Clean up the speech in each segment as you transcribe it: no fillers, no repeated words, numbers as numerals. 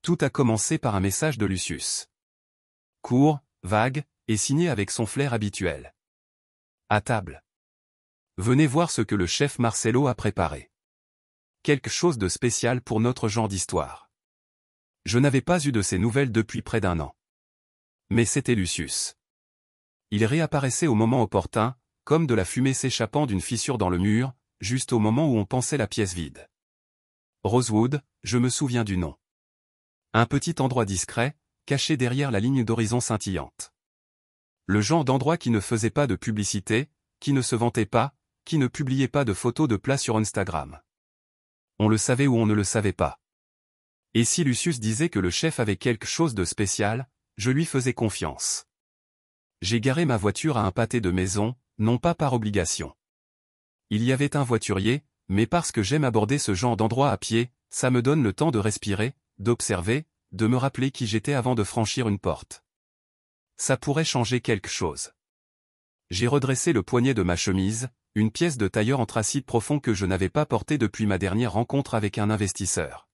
Tout a commencé par un message de Lucius. Court, vague, et signé avec son flair habituel. À table. Venez voir ce que le chef Marcelo a préparé. Quelque chose de spécial pour notre genre d'histoire. Je n'avais pas eu de ces nouvelles depuis près d'un an. Mais c'était Lucius. Il réapparaissait au moment opportun, comme de la fumée s'échappant d'une fissure dans le mur, juste au moment où on pensait la pièce vide. Rosewood, je me souviens du nom. Un petit endroit discret, caché derrière la ligne d'horizon scintillante. Le genre d'endroit qui ne faisait pas de publicité, qui ne se vantait pas, qui ne publiait pas de photos de plats sur Instagram. On le savait ou on ne le savait pas. Et si Lucius disait que le chef avait quelque chose de spécial, je lui faisais confiance. J'ai garé ma voiture à un pâté de maison, non pas par obligation. Il y avait un voiturier, mais parce que j'aime aborder ce genre d'endroit à pied, ça me donne le temps de respirer, d'observer, de me rappeler qui j'étais avant de franchir une porte. Ça pourrait changer quelque chose. J'ai redressé le poignet de ma chemise, une pièce de tailleur anthracite profond que je n'avais pas portée depuis ma dernière rencontre avec un investisseur.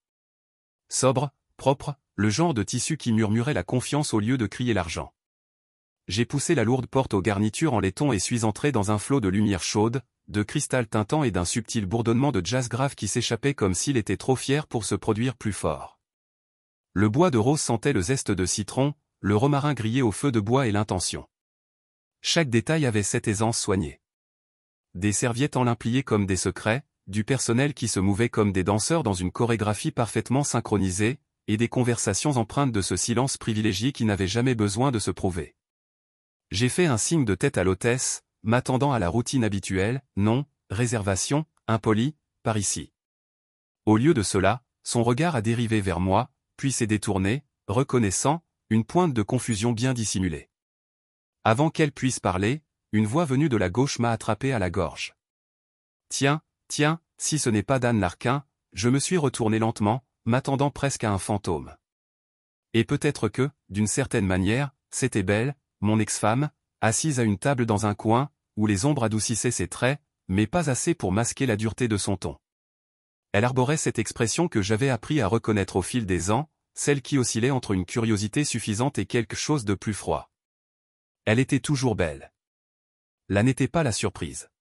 Sobre, propre, le genre de tissu qui murmurait la confiance au lieu de crier l'argent. J'ai poussé la lourde porte aux garnitures en laiton et suis entré dans un flot de lumière chaude, de cristal tintant et d'un subtil bourdonnement de jazz grave qui s'échappait comme s'il était trop fier pour se produire plus fort. Le bois de rose sentait le zeste de citron, le romarin grillé au feu de bois et l'intention. Chaque détail avait cette aisance soignée. Des serviettes en lin pliées comme des secrets, du personnel qui se mouvait comme des danseurs dans une chorégraphie parfaitement synchronisée, et des conversations empreintes de ce silence privilégié qui n'avait jamais besoin de se prouver. J'ai fait un signe de tête à l'hôtesse, m'attendant à la routine habituelle, non, réservation, impoli, par ici. Au lieu de cela, son regard a dérivé vers moi, puis s'est détourné, reconnaissant, une pointe de confusion bien dissimulée. Avant qu'elle puisse parler, une voix venue de la gauche m'a attrapé à la gorge. Tiens, si ce n'est pas Dan Larkin, je me suis retourné lentement, m'attendant presque à un fantôme. Et peut-être que, d'une certaine manière, c'était Belle, mon ex-femme, assise à une table dans un coin, où les ombres adoucissaient ses traits, mais pas assez pour masquer la dureté de son ton. Elle arborait cette expression que j'avais appris à reconnaître au fil des ans, celle qui oscillait entre une curiosité suffisante et quelque chose de plus froid. Elle était toujours belle. Là n'était pas la surprise.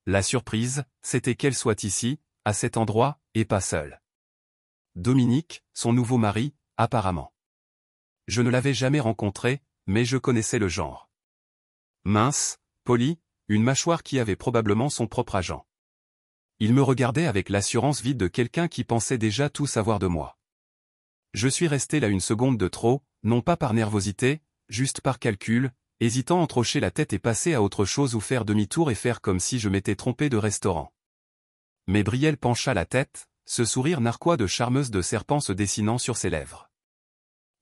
La surprise, c'était qu'elle soit ici, à cet endroit, et pas seule. Dominique, son nouveau mari, apparemment. Je ne l'avais jamais rencontré, mais je connaissais le genre. Mince, poli, une mâchoire qui avait probablement son propre agent. Il me regardait avec l'assurance vide de quelqu'un qui pensait déjà tout savoir de moi. Je suis resté là une seconde de trop, non pas par nervosité, juste par calcul, hésitant entre hocher la tête et passer à autre chose ou faire demi-tour et faire comme si je m'étais trompé de restaurant. Mais Brielle pencha la tête, ce sourire narquois de charmeuse de serpent se dessinant sur ses lèvres.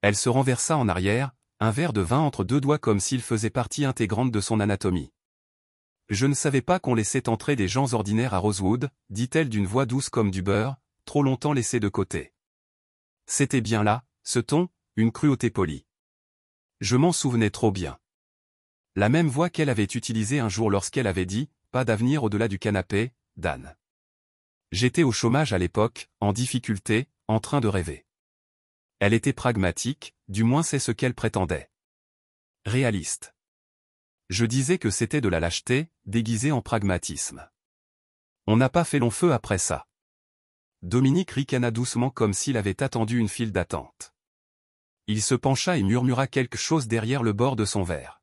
Elle se renversa en arrière, un verre de vin entre deux doigts comme s'il faisait partie intégrante de son anatomie. Je ne savais pas qu'on laissait entrer des gens ordinaires à Rosewood, dit-elle d'une voix douce comme du beurre, trop longtemps laissée de côté. C'était bien là, ce ton, une cruauté polie. Je m'en souvenais trop bien. La même voix qu'elle avait utilisée un jour lorsqu'elle avait dit « Pas d'avenir au-delà du canapé, Dan ». J'étais au chômage à l'époque, en difficulté, en train de rêver. Elle était pragmatique, du moins c'est ce qu'elle prétendait. Réaliste. Je disais que c'était de la lâcheté, déguisée en pragmatisme. On n'a pas fait long feu après ça. Dominique ricana doucement comme s'il avait attendu une file d'attente. Il se pencha et murmura quelque chose derrière le bord de son verre.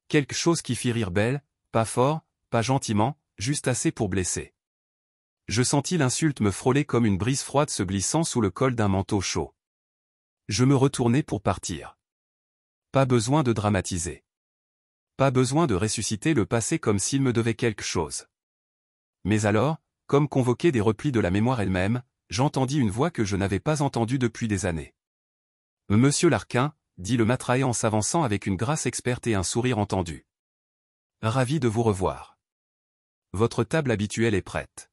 Quelque chose qui fit rire Belle, pas fort, pas gentiment, juste assez pour blesser. Je sentis l'insulte me frôler comme une brise froide se glissant sous le col d'un manteau chaud. Je me retournai pour partir. Pas besoin de dramatiser. Pas besoin de ressusciter le passé comme s'il me devait quelque chose. Mais alors, comme convoqué des replis de la mémoire elle-même, j'entendis une voix que je n'avais pas entendue depuis des années. « Monsieur Larkin », dit le matraé en s'avançant avec une grâce experte et un sourire entendu. « Ravi de vous revoir. Votre table habituelle est prête. »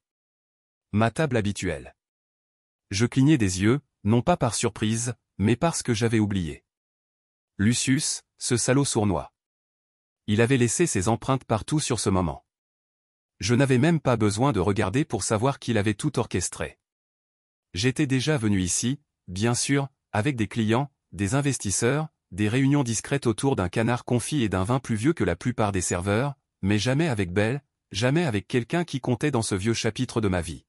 Ma table habituelle. Je clignai des yeux, non pas par surprise, mais parce que j'avais oublié. Lucius, ce salaud sournois. Il avait laissé ses empreintes partout sur ce moment. Je n'avais même pas besoin de regarder pour savoir qu'il avait tout orchestré. J'étais déjà venu ici, bien sûr, avec des clients, des investisseurs, des réunions discrètes autour d'un canard confit et d'un vin plus vieux que la plupart des serveurs, mais jamais avec Belle, jamais avec quelqu'un qui comptait dans ce vieux chapitre de ma vie.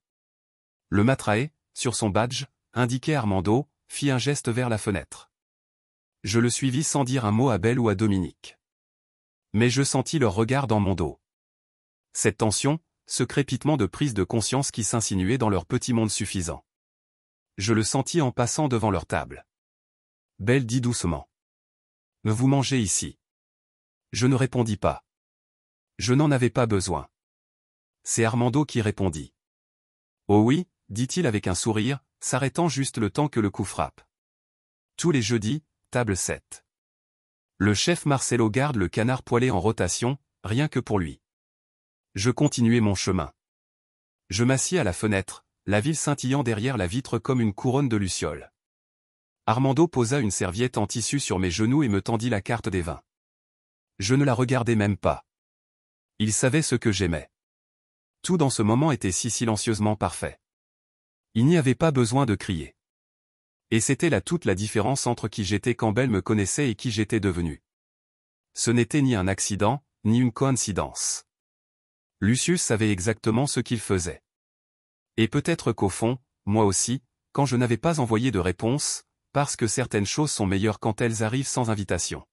Le matraé, sur son badge, indiquait Armando, fit un geste vers la fenêtre. Je le suivis sans dire un mot à Belle ou à Dominique. Mais je sentis leur regard dans mon dos. Cette tension, ce crépitement de prise de conscience qui s'insinuait dans leur petit monde suffisant. Je le sentis en passant devant leur table. Belle dit doucement. « Vous mangez ici. » Je ne répondis pas. Je n'en avais pas besoin. C'est Armando qui répondit. « Oh oui, » dit-il avec un sourire, s'arrêtant juste le temps que le coup frappe. Tous les jeudis, table 7. Le chef Marcelo garde le canard poêlé en rotation, rien que pour lui. Je continuai mon chemin. Je m'assis à la fenêtre, la ville scintillant derrière la vitre comme une couronne de lucioles. Armando posa une serviette en tissu sur mes genoux et me tendit la carte des vins. Je ne la regardais même pas. Il savait ce que j'aimais. Tout dans ce moment était si silencieusement parfait. Il n'y avait pas besoin de crier. Et c'était là toute la différence entre qui j'étais quand Belle me connaissait et qui j'étais devenu. Ce n'était ni un accident, ni une coïncidence. Lucius savait exactement ce qu'il faisait. Et peut-être qu'au fond, moi aussi, quand je n'avais pas envoyé de réponse, parce que certaines choses sont meilleures quand elles arrivent sans invitation.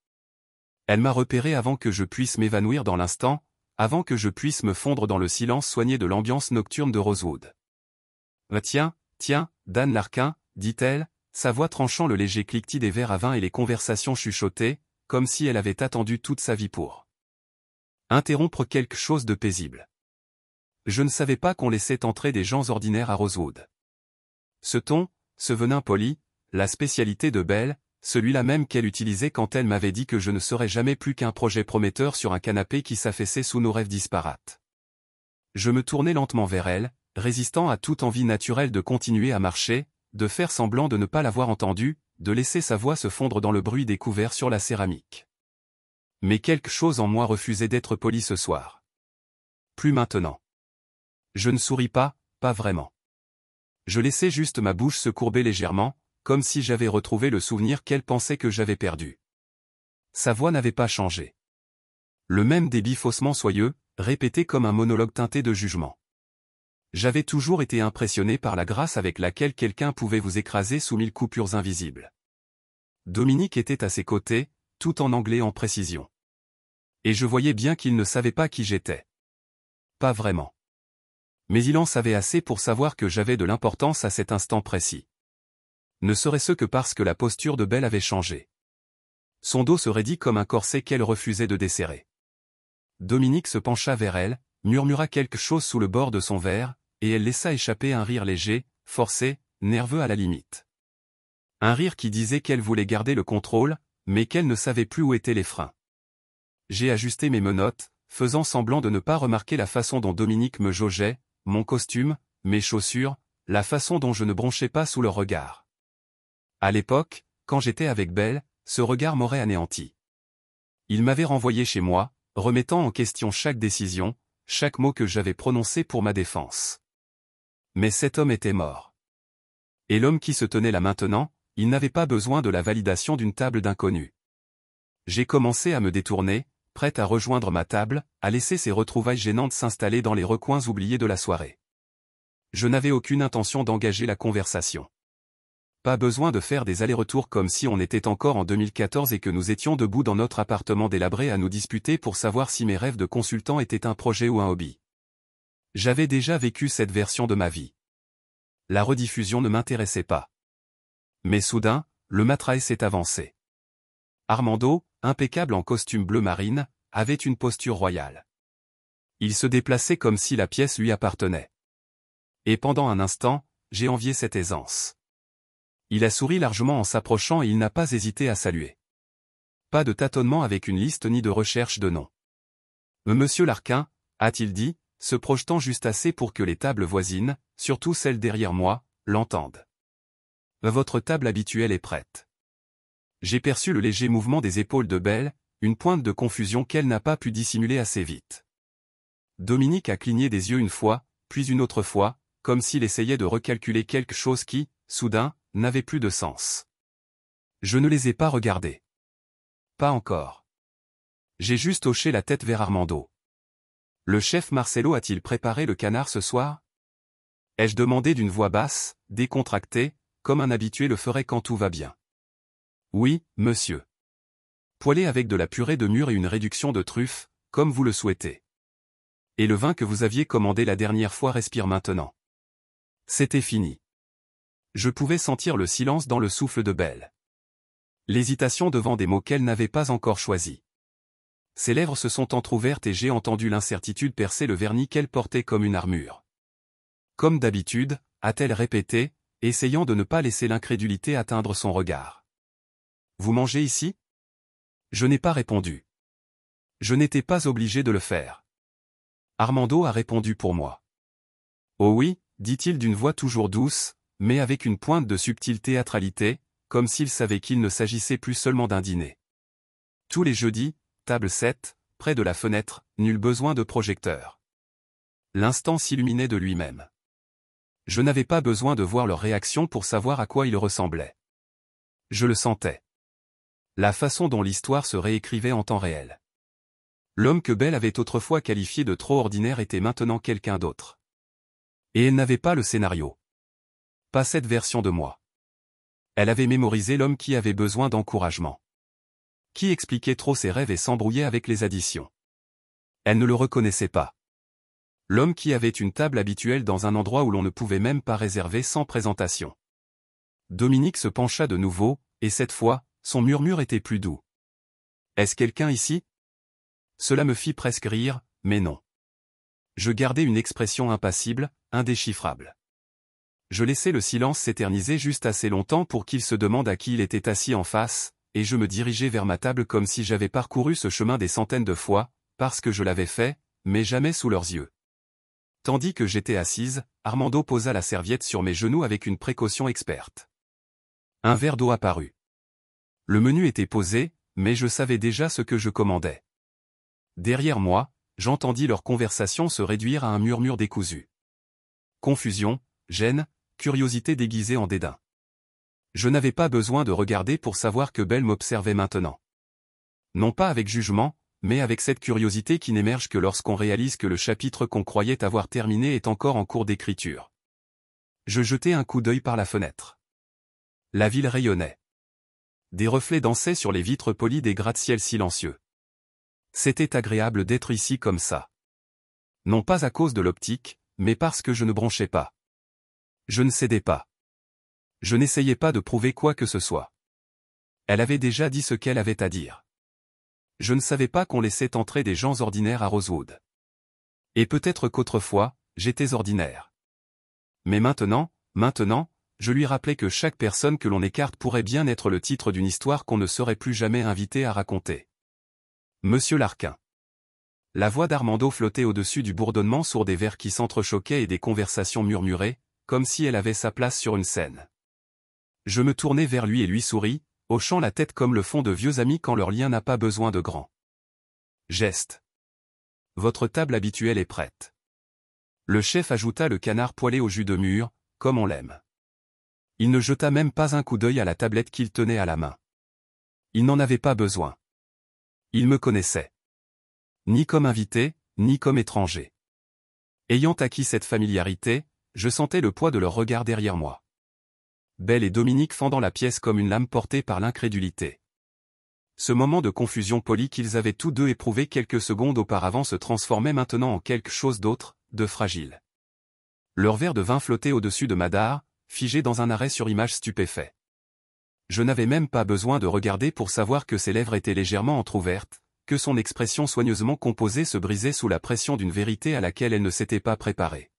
Elle m'a repéré avant que je puisse m'évanouir dans l'instant, avant que je puisse me fondre dans le silence soigné de l'ambiance nocturne de Rosewood. « Tiens, Dan Larkin, dit-elle, sa voix tranchant le léger cliquetis des verres à vin et les conversations chuchotées, comme si elle avait attendu toute sa vie pour interrompre quelque chose de paisible. Je ne savais pas qu'on laissait entrer des gens ordinaires à Rosewood. Ce ton, ce venin poli, la spécialité de Belle, celui-là même qu'elle utilisait quand elle m'avait dit que je ne serais jamais plus qu'un projet prometteur sur un canapé qui s'affaissait sous nos rêves disparates. Je me tournai lentement vers elle, résistant à toute envie naturelle de continuer à marcher, de faire semblant de ne pas l'avoir entendue, de laisser sa voix se fondre dans le bruit des couverts sur la céramique. Mais quelque chose en moi refusait d'être poli ce soir. Plus maintenant. Je ne souris pas vraiment. Je laissais juste ma bouche se courber légèrement, comme si j'avais retrouvé le souvenir qu'elle pensait que j'avais perdu. Sa voix n'avait pas changé. Le même débit faussement soyeux, répété comme un monologue teinté de jugement. J'avais toujours été impressionné par la grâce avec laquelle quelqu'un pouvait vous écraser sous 1000 coupures invisibles. Dominique était à ses côtés, tout en anglais en précision. Et je voyais bien qu'il ne savait pas qui j'étais. Pas vraiment. Mais il en savait assez pour savoir que j'avais de l'importance à cet instant précis. Ne serait-ce que parce que la posture de Belle avait changé. Son dos se raidit comme un corset qu'elle refusait de desserrer. Dominique se pencha vers elle, murmura quelque chose sous le bord de son verre, et elle laissa échapper un rire léger, forcé, nerveux à la limite. Un rire qui disait qu'elle voulait garder le contrôle, mais qu'elle ne savait plus où étaient les freins. J'ai ajusté mes menottes, faisant semblant de ne pas remarquer la façon dont Dominique me jaugeait, mon costume, mes chaussures, la façon dont je ne bronchais pas sous leur regard. À l'époque, quand j'étais avec Belle, ce regard m'aurait anéanti. Il m'avait renvoyé chez moi, remettant en question chaque décision, chaque mot que j'avais prononcé pour ma défense. Mais cet homme était mort. Et l'homme qui se tenait là maintenant, il n'avait pas besoin de la validation d'une table d'inconnus. J'ai commencé à me détourner, prête à rejoindre ma table, à laisser ces retrouvailles gênantes s'installer dans les recoins oubliés de la soirée. Je n'avais aucune intention d'engager la conversation. Pas besoin de faire des allers-retours comme si on était encore en 2014 et que nous étions debout dans notre appartement délabré à nous disputer pour savoir si mes rêves de consultant étaient un projet ou un hobby. J'avais déjà vécu cette version de ma vie. La rediffusion ne m'intéressait pas. Mais soudain, le matraé s'est avancé. Armando, impeccable en costume bleu marine, avait une posture royale. Il se déplaçait comme si la pièce lui appartenait. Et pendant un instant, j'ai envié cette aisance. Il a souri largement en s'approchant et il n'a pas hésité à saluer. Pas de tâtonnement avec une liste ni de recherche de nom. « Monsieur Larkin » a-t-il dit, se projetant juste assez pour que les tables voisines, surtout celles derrière moi, l'entendent. « Votre table habituelle est prête. » J'ai perçu le léger mouvement des épaules de Belle, une pointe de confusion qu'elle n'a pas pu dissimuler assez vite. Dominique a cligné des yeux une fois, puis une autre fois, comme s'il essayait de recalculer quelque chose qui, soudain, n'avaient plus de sens. Je ne les ai pas regardés. Pas encore. J'ai juste hoché la tête vers Armando. Le chef Marcelo a-t-il préparé le canard ce soir? Ai-je demandé d'une voix basse, décontractée, comme un habitué le ferait quand tout va bien. Oui, monsieur. Poêlé avec de la purée de mûre et une réduction de truffes, comme vous le souhaitez. Et le vin que vous aviez commandé la dernière fois respire maintenant. C'était fini. Je pouvais sentir le silence dans le souffle de Belle. L'hésitation devant des mots qu'elle n'avait pas encore choisis. Ses lèvres se sont entr'ouvertes et j'ai entendu l'incertitude percer le vernis qu'elle portait comme une armure. Comme d'habitude, a-t-elle répété, essayant de ne pas laisser l'incrédulité atteindre son regard. Vous mangez ici? Je n'ai pas répondu. Je n'étais pas obligé de le faire. Armando a répondu pour moi. Oh oui, dit-il d'une voix toujours douce, mais avec une pointe de subtile théâtralité, comme s'il savait qu'il ne s'agissait plus seulement d'un dîner. Tous les jeudis, table 7, près de la fenêtre, nul besoin de projecteur. L'instant s'illuminait de lui-même. Je n'avais pas besoin de voir leur réaction pour savoir à quoi ils ressemblaient. Je le sentais. La façon dont l'histoire se réécrivait en temps réel. L'homme que Belle avait autrefois qualifié de trop ordinaire était maintenant quelqu'un d'autre. Et elle n'avait pas le scénario. Pas cette version de moi. Elle avait mémorisé l'homme qui avait besoin d'encouragement. Qui expliquait trop ses rêves et s'embrouillait avec les additions. Elle ne le reconnaissait pas. L'homme qui avait une table habituelle dans un endroit où l'on ne pouvait même pas réserver sans présentation. Dominique se pencha de nouveau, et cette fois, son murmure était plus doux. « Est-ce quelqu'un ici ?» Cela me fit presque rire, mais non. Je gardais une expression impassible, indéchiffrable. Je laissai le silence s'éterniser juste assez longtemps pour qu'il se demande à qui il était assis en face, et je me dirigeai vers ma table comme si j'avais parcouru ce chemin des centaines de fois, parce que je l'avais fait, mais jamais sous leurs yeux. Tandis que j'étais assise, Armando posa la serviette sur mes genoux avec une précaution experte. Un verre d'eau apparut. Le menu était posé, mais je savais déjà ce que je commandais. Derrière moi, j'entendis leur conversation se réduire à un murmure décousu. Confusion, gêne, curiosité déguisée en dédain. Je n'avais pas besoin de regarder pour savoir que Belle m'observait maintenant. Non pas avec jugement, mais avec cette curiosité qui n'émerge que lorsqu'on réalise que le chapitre qu'on croyait avoir terminé est encore en cours d'écriture. Je jetai un coup d'œil par la fenêtre. La ville rayonnait. Des reflets dansaient sur les vitres polies des gratte-ciels silencieux. C'était agréable d'être ici comme ça. Non pas à cause de l'optique, mais parce que je ne bronchais pas. Je ne cédais pas. Je n'essayais pas de prouver quoi que ce soit. Elle avait déjà dit ce qu'elle avait à dire. Je ne savais pas qu'on laissait entrer des gens ordinaires à Rosewood. Et peut-être qu'autrefois, j'étais ordinaire. Mais maintenant, je lui rappelais que chaque personne que l'on écarte pourrait bien être le titre d'une histoire qu'on ne serait plus jamais invité à raconter. Monsieur Larquin. La voix d'Armando flottait au-dessus du bourdonnement sourd des verres qui s'entrechoquaient et des conversations murmurées, comme si elle avait sa place sur une scène. Je me tournai vers lui et lui souris, hochant la tête comme le font de vieux amis quand leur lien n'a pas besoin de grand geste. Votre table habituelle est prête. Le chef ajouta le canard poêlé au jus de mûre, comme on l'aime. Il ne jeta même pas un coup d'œil à la tablette qu'il tenait à la main. Il n'en avait pas besoin. Il me connaissait. Ni comme invité, ni comme étranger. Ayant acquis cette familiarité, je sentais le poids de leur regard derrière moi. Belle et Dominique fendant la pièce comme une lame portée par l'incrédulité. Ce moment de confusion polie qu'ils avaient tous deux éprouvé quelques secondes auparavant se transformait maintenant en quelque chose d'autre, de fragile. Leur verre de vin flottait au-dessus de Madar, figé dans un arrêt sur image stupéfait. Je n'avais même pas besoin de regarder pour savoir que ses lèvres étaient légèrement entr'ouvertes, que son expression soigneusement composée se brisait sous la pression d'une vérité à laquelle elle ne s'était pas préparée.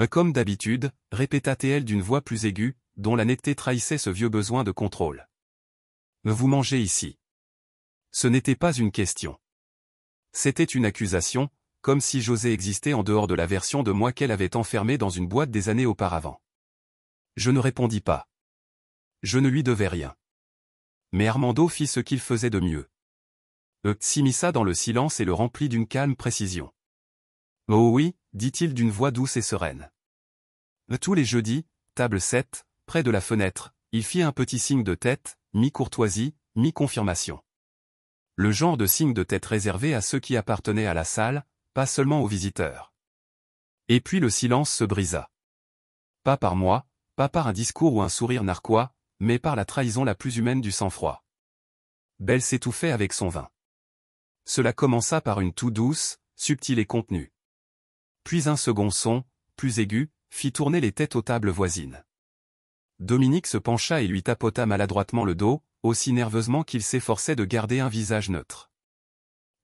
Comme d'habitude, répéta-t-elle d'une voix plus aiguë, dont la netteté trahissait ce vieux besoin de contrôle. Vous mangez ici. Ce n'était pas une question. C'était une accusation, comme si j'osais exister en dehors de la version de moi qu'elle avait enfermée dans une boîte des années auparavant. Je ne répondis pas. Je ne lui devais rien. Mais Armando fit ce qu'il faisait de mieux. S'immisça dans le silence et le remplit d'une calme précision. Oh oui, dit-il d'une voix douce et sereine. Tous les jeudis, table 7, près de la fenêtre, il fit un petit signe de tête, mi-courtoisie, mi-confirmation. Le genre de signe de tête réservé à ceux qui appartenaient à la salle, pas seulement aux visiteurs. Et puis le silence se brisa. Pas par moi, pas par un discours ou un sourire narquois, mais par la trahison la plus humaine du sang-froid. Belle s'étouffait avec son vin. Cela commença par une toux douce, subtile et contenue. Puis un second son, plus aigu, fit tourner les têtes aux tables voisines. Dominique se pencha et lui tapota maladroitement le dos, aussi nerveusement qu'il s'efforçait de garder un visage neutre.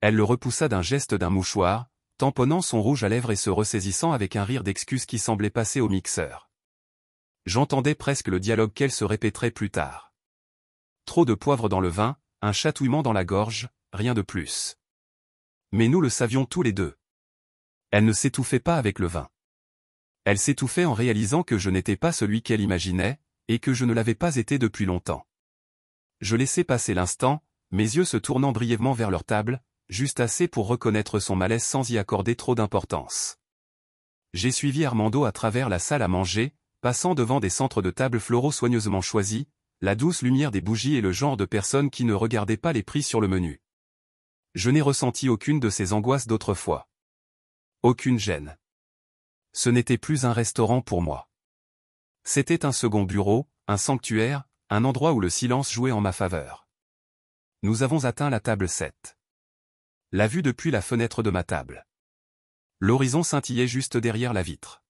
Elle le repoussa d'un geste d'un mouchoir, tamponnant son rouge à lèvres et se ressaisissant avec un rire d'excuse qui semblait passer au mixeur. J'entendais presque le dialogue qu'elle se répéterait plus tard. Trop de poivre dans le vin, un chatouillement dans la gorge, rien de plus. Mais nous le savions tous les deux. Elle ne s'étouffait pas avec le vin. Elle s'étouffait en réalisant que je n'étais pas celui qu'elle imaginait, et que je ne l'avais pas été depuis longtemps. Je laissai passer l'instant, mes yeux se tournant brièvement vers leur table, juste assez pour reconnaître son malaise sans y accorder trop d'importance. J'ai suivi Armando à travers la salle à manger, passant devant des centres de table floraux soigneusement choisis, la douce lumière des bougies et le genre de personnes qui ne regardaient pas les prix sur le menu. Je n'ai ressenti aucune de ces angoisses d'autrefois. Aucune gêne. Ce n'était plus un restaurant pour moi. C'était un second bureau, un sanctuaire, un endroit où le silence jouait en ma faveur. Nous avons atteint la table 7. La vue depuis la fenêtre de ma table. L'horizon scintillait juste derrière la vitre.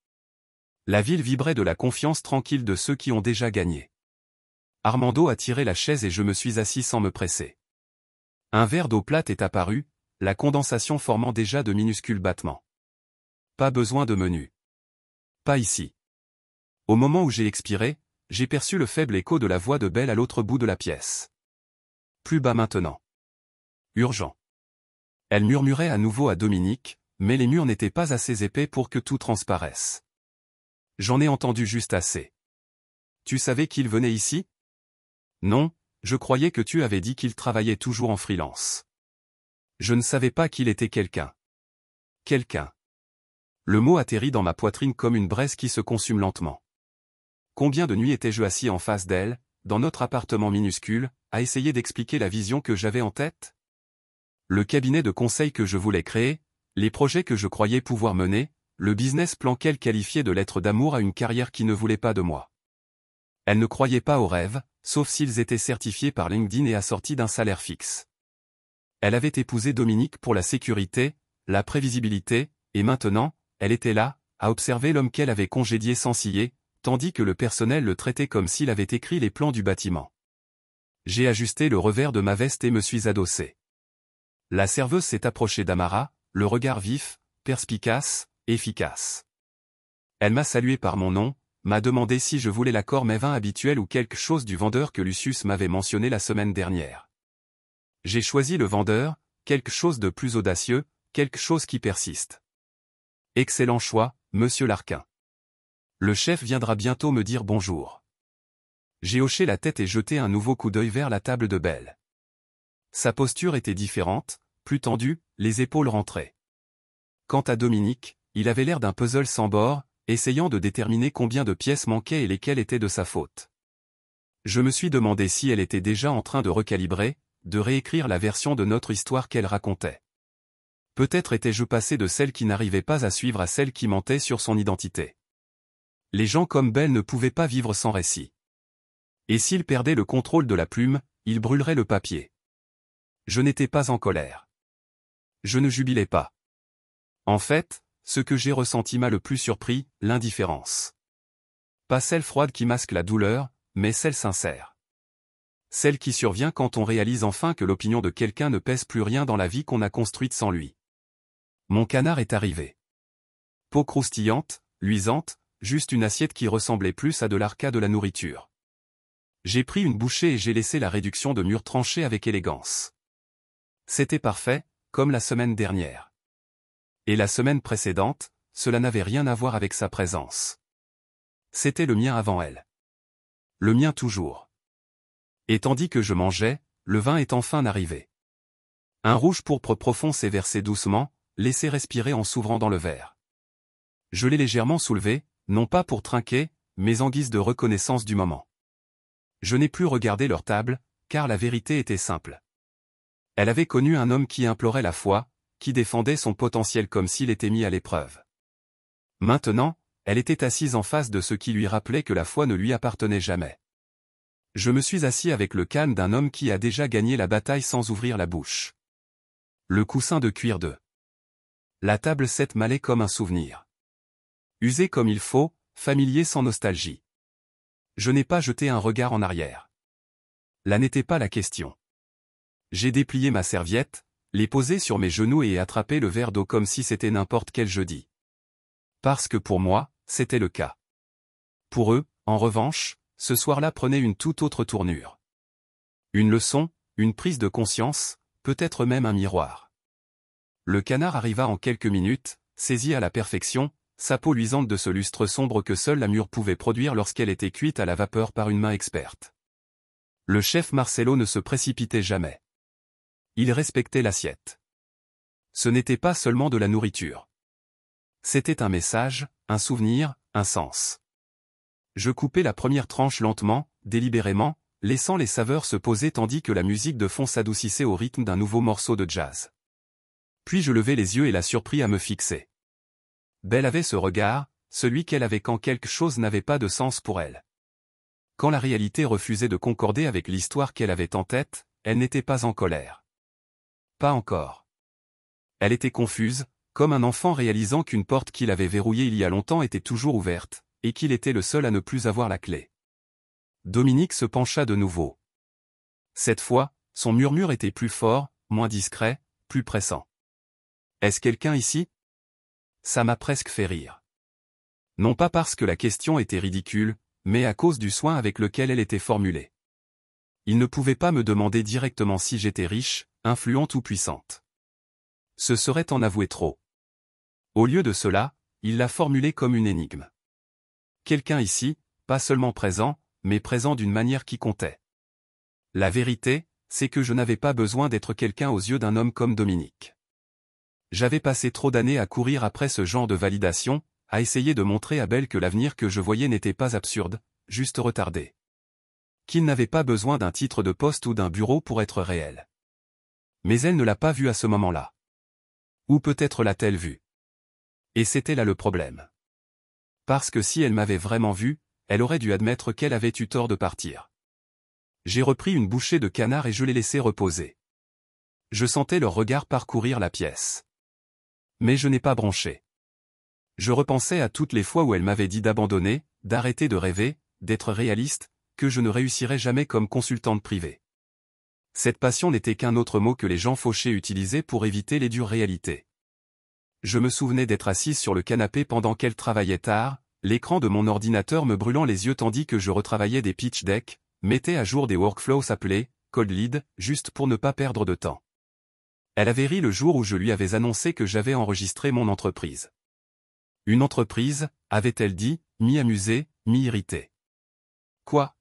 La ville vibrait de la confiance tranquille de ceux qui ont déjà gagné. Armando a tiré la chaise et je me suis assis sans me presser. Un verre d'eau plate est apparu, la condensation formant déjà de minuscules battements. Pas besoin de menu. Pas ici. Au moment où j'ai expiré, j'ai perçu le faible écho de la voix de Belle à l'autre bout de la pièce. Plus bas maintenant. Urgent. Elle murmurait à nouveau à Dominique, mais les murs n'étaient pas assez épais pour que tout transparaisse. J'en ai entendu juste assez. Tu savais qu'il venait ici? Non, je croyais que tu avais dit qu'il travaillait toujours en freelance. Je ne savais pas qu'il était quelqu'un. Quelqu'un. Le mot atterrit dans ma poitrine comme une braise qui se consume lentement. Combien de nuits étais-je assis en face d'elle, dans notre appartement minuscule, à essayer d'expliquer la vision que j'avais en tête? Le cabinet de conseil que je voulais créer, les projets que je croyais pouvoir mener, le business plan qu'elle qualifiait de lettre d'amour à une carrière qui ne voulait pas de moi. Elle ne croyait pas aux rêves, sauf s'ils étaient certifiés par LinkedIn et assortis d'un salaire fixe. Elle avait épousé Dominique pour la sécurité, la prévisibilité, et maintenant, elle était là, à observer l'homme qu'elle avait congédié sans ciller, tandis que le personnel le traitait comme s'il avait écrit les plans du bâtiment. J'ai ajusté le revers de ma veste et me suis adossé. La serveuse s'est approchée d'Amara, le regard vif, perspicace, efficace. Elle m'a salué par mon nom, m'a demandé si je voulais l'accord mes vins habituel ou quelque chose du vendeur que Lucius m'avait mentionné la semaine dernière. J'ai choisi le vendeur, quelque chose de plus audacieux, quelque chose qui persiste. Excellent choix, monsieur Larquin. Le chef viendra bientôt me dire bonjour. J'ai hoché la tête et jeté un nouveau coup d'œil vers la table de Belle. Sa posture était différente, plus tendue, les épaules rentrées. Quant à Dominique, il avait l'air d'un puzzle sans bord, essayant de déterminer combien de pièces manquaient et lesquelles étaient de sa faute. Je me suis demandé si elle était déjà en train de recalibrer, de réécrire la version de notre histoire qu'elle racontait. Peut-être étais-je passé de celle qui n'arrivait pas à suivre à celle qui mentait sur son identité. Les gens comme Belle ne pouvaient pas vivre sans récit. Et s'ils perdaient le contrôle de la plume, ils brûleraient le papier. Je n'étais pas en colère. Je ne jubilais pas. En fait, ce que j'ai ressenti m'a le plus surpris, l'indifférence. Pas celle froide qui masque la douleur, mais celle sincère. Celle qui survient quand on réalise enfin que l'opinion de quelqu'un ne pèse plus rien dans la vie qu'on a construite sans lui. Mon canard est arrivé. Peau croustillante, luisante, juste une assiette qui ressemblait plus à de l'arca de la nourriture. J'ai pris une bouchée et j'ai laissé la réduction de mûre trancher avec élégance. C'était parfait, comme la semaine dernière. Et la semaine précédente, cela n'avait rien à voir avec sa présence. C'était le mien avant elle. Le mien toujours. Et tandis que je mangeais, le vin est enfin arrivé. Un rouge pourpre profond s'est versé doucement, laissé respirer en s'ouvrant dans le verre. Je l'ai légèrement soulevé, non pas pour trinquer, mais en guise de reconnaissance du moment. Je n'ai plus regardé leur table, car la vérité était simple. Elle avait connu un homme qui implorait la foi, qui défendait son potentiel comme s'il était mis à l'épreuve. Maintenant, elle était assise en face de ce qui lui rappelait que la foi ne lui appartenait jamais. Je me suis assis avec le calme d'un homme qui a déjà gagné la bataille sans ouvrir la bouche. Le coussin de cuir de la table s'est m'allait comme un souvenir. Usé comme il faut, familier sans nostalgie. Je n'ai pas jeté un regard en arrière. Là n'était pas la question. J'ai déplié ma serviette, l'ai posée sur mes genoux et attrapé le verre d'eau comme si c'était n'importe quel jeudi. Parce que pour moi, c'était le cas. Pour eux, en revanche, ce soir-là prenait une toute autre tournure. Une leçon, une prise de conscience, peut-être même un miroir. Le canard arriva en quelques minutes, saisi à la perfection, sa peau luisante de ce lustre sombre que seule la mûre pouvait produire lorsqu'elle était cuite à la vapeur par une main experte. Le chef Marcelo ne se précipitait jamais. Il respectait l'assiette. Ce n'était pas seulement de la nourriture. C'était un message, un souvenir, un sens. Je coupais la première tranche lentement, délibérément, laissant les saveurs se poser tandis que la musique de fond s'adoucissait au rythme d'un nouveau morceau de jazz. Puis je levai les yeux et la surpris à me fixer. Belle avait ce regard, celui qu'elle avait quand quelque chose n'avait pas de sens pour elle. Quand la réalité refusait de concorder avec l'histoire qu'elle avait en tête, elle n'était pas en colère. Pas encore. Elle était confuse, comme un enfant réalisant qu'une porte qu'il avait verrouillée il y a longtemps était toujours ouverte, et qu'il était le seul à ne plus avoir la clé. Dominique se pencha de nouveau. Cette fois, son murmure était plus fort, moins discret, plus pressant. « Est-ce quelqu'un ici ?» Ça m'a presque fait rire. Non pas parce que la question était ridicule, mais à cause du soin avec lequel elle était formulée. Il ne pouvait pas me demander directement si j'étais riche, influente ou puissante. Ce serait en avouer trop. Au lieu de cela, il l'a formulée comme une énigme. Quelqu'un ici, pas seulement présent, mais présent d'une manière qui comptait. La vérité, c'est que je n'avais pas besoin d'être quelqu'un aux yeux d'un homme comme Dominique. J'avais passé trop d'années à courir après ce genre de validation, à essayer de montrer à Belle que l'avenir que je voyais n'était pas absurde, juste retardé. Qu'il n'avait pas besoin d'un titre de poste ou d'un bureau pour être réel. Mais elle ne l'a pas vu à ce moment-là. Ou peut-être l'a-t-elle vu. Et c'était là le problème. Parce que si elle m'avait vraiment vu, elle aurait dû admettre qu'elle avait eu tort de partir. J'ai repris une bouchée de canard et je l'ai laissé reposer. Je sentais leur regard parcourir la pièce. Mais je n'ai pas bronché. Je repensais à toutes les fois où elle m'avait dit d'abandonner, d'arrêter de rêver, d'être réaliste, que je ne réussirais jamais comme consultante privée. Cette passion n'était qu'un autre mot que les gens fauchés utilisaient pour éviter les dures réalités. Je me souvenais d'être assise sur le canapé pendant qu'elle travaillait tard, l'écran de mon ordinateur me brûlant les yeux tandis que je retravaillais des pitch decks, mettais à jour des workflows appelés cold lead, juste pour ne pas perdre de temps. Elle avait ri le jour où je lui avais annoncé que j'avais enregistré mon entreprise. Une entreprise, avait-elle dit, mi-amusée, mi-irritée. Quoi?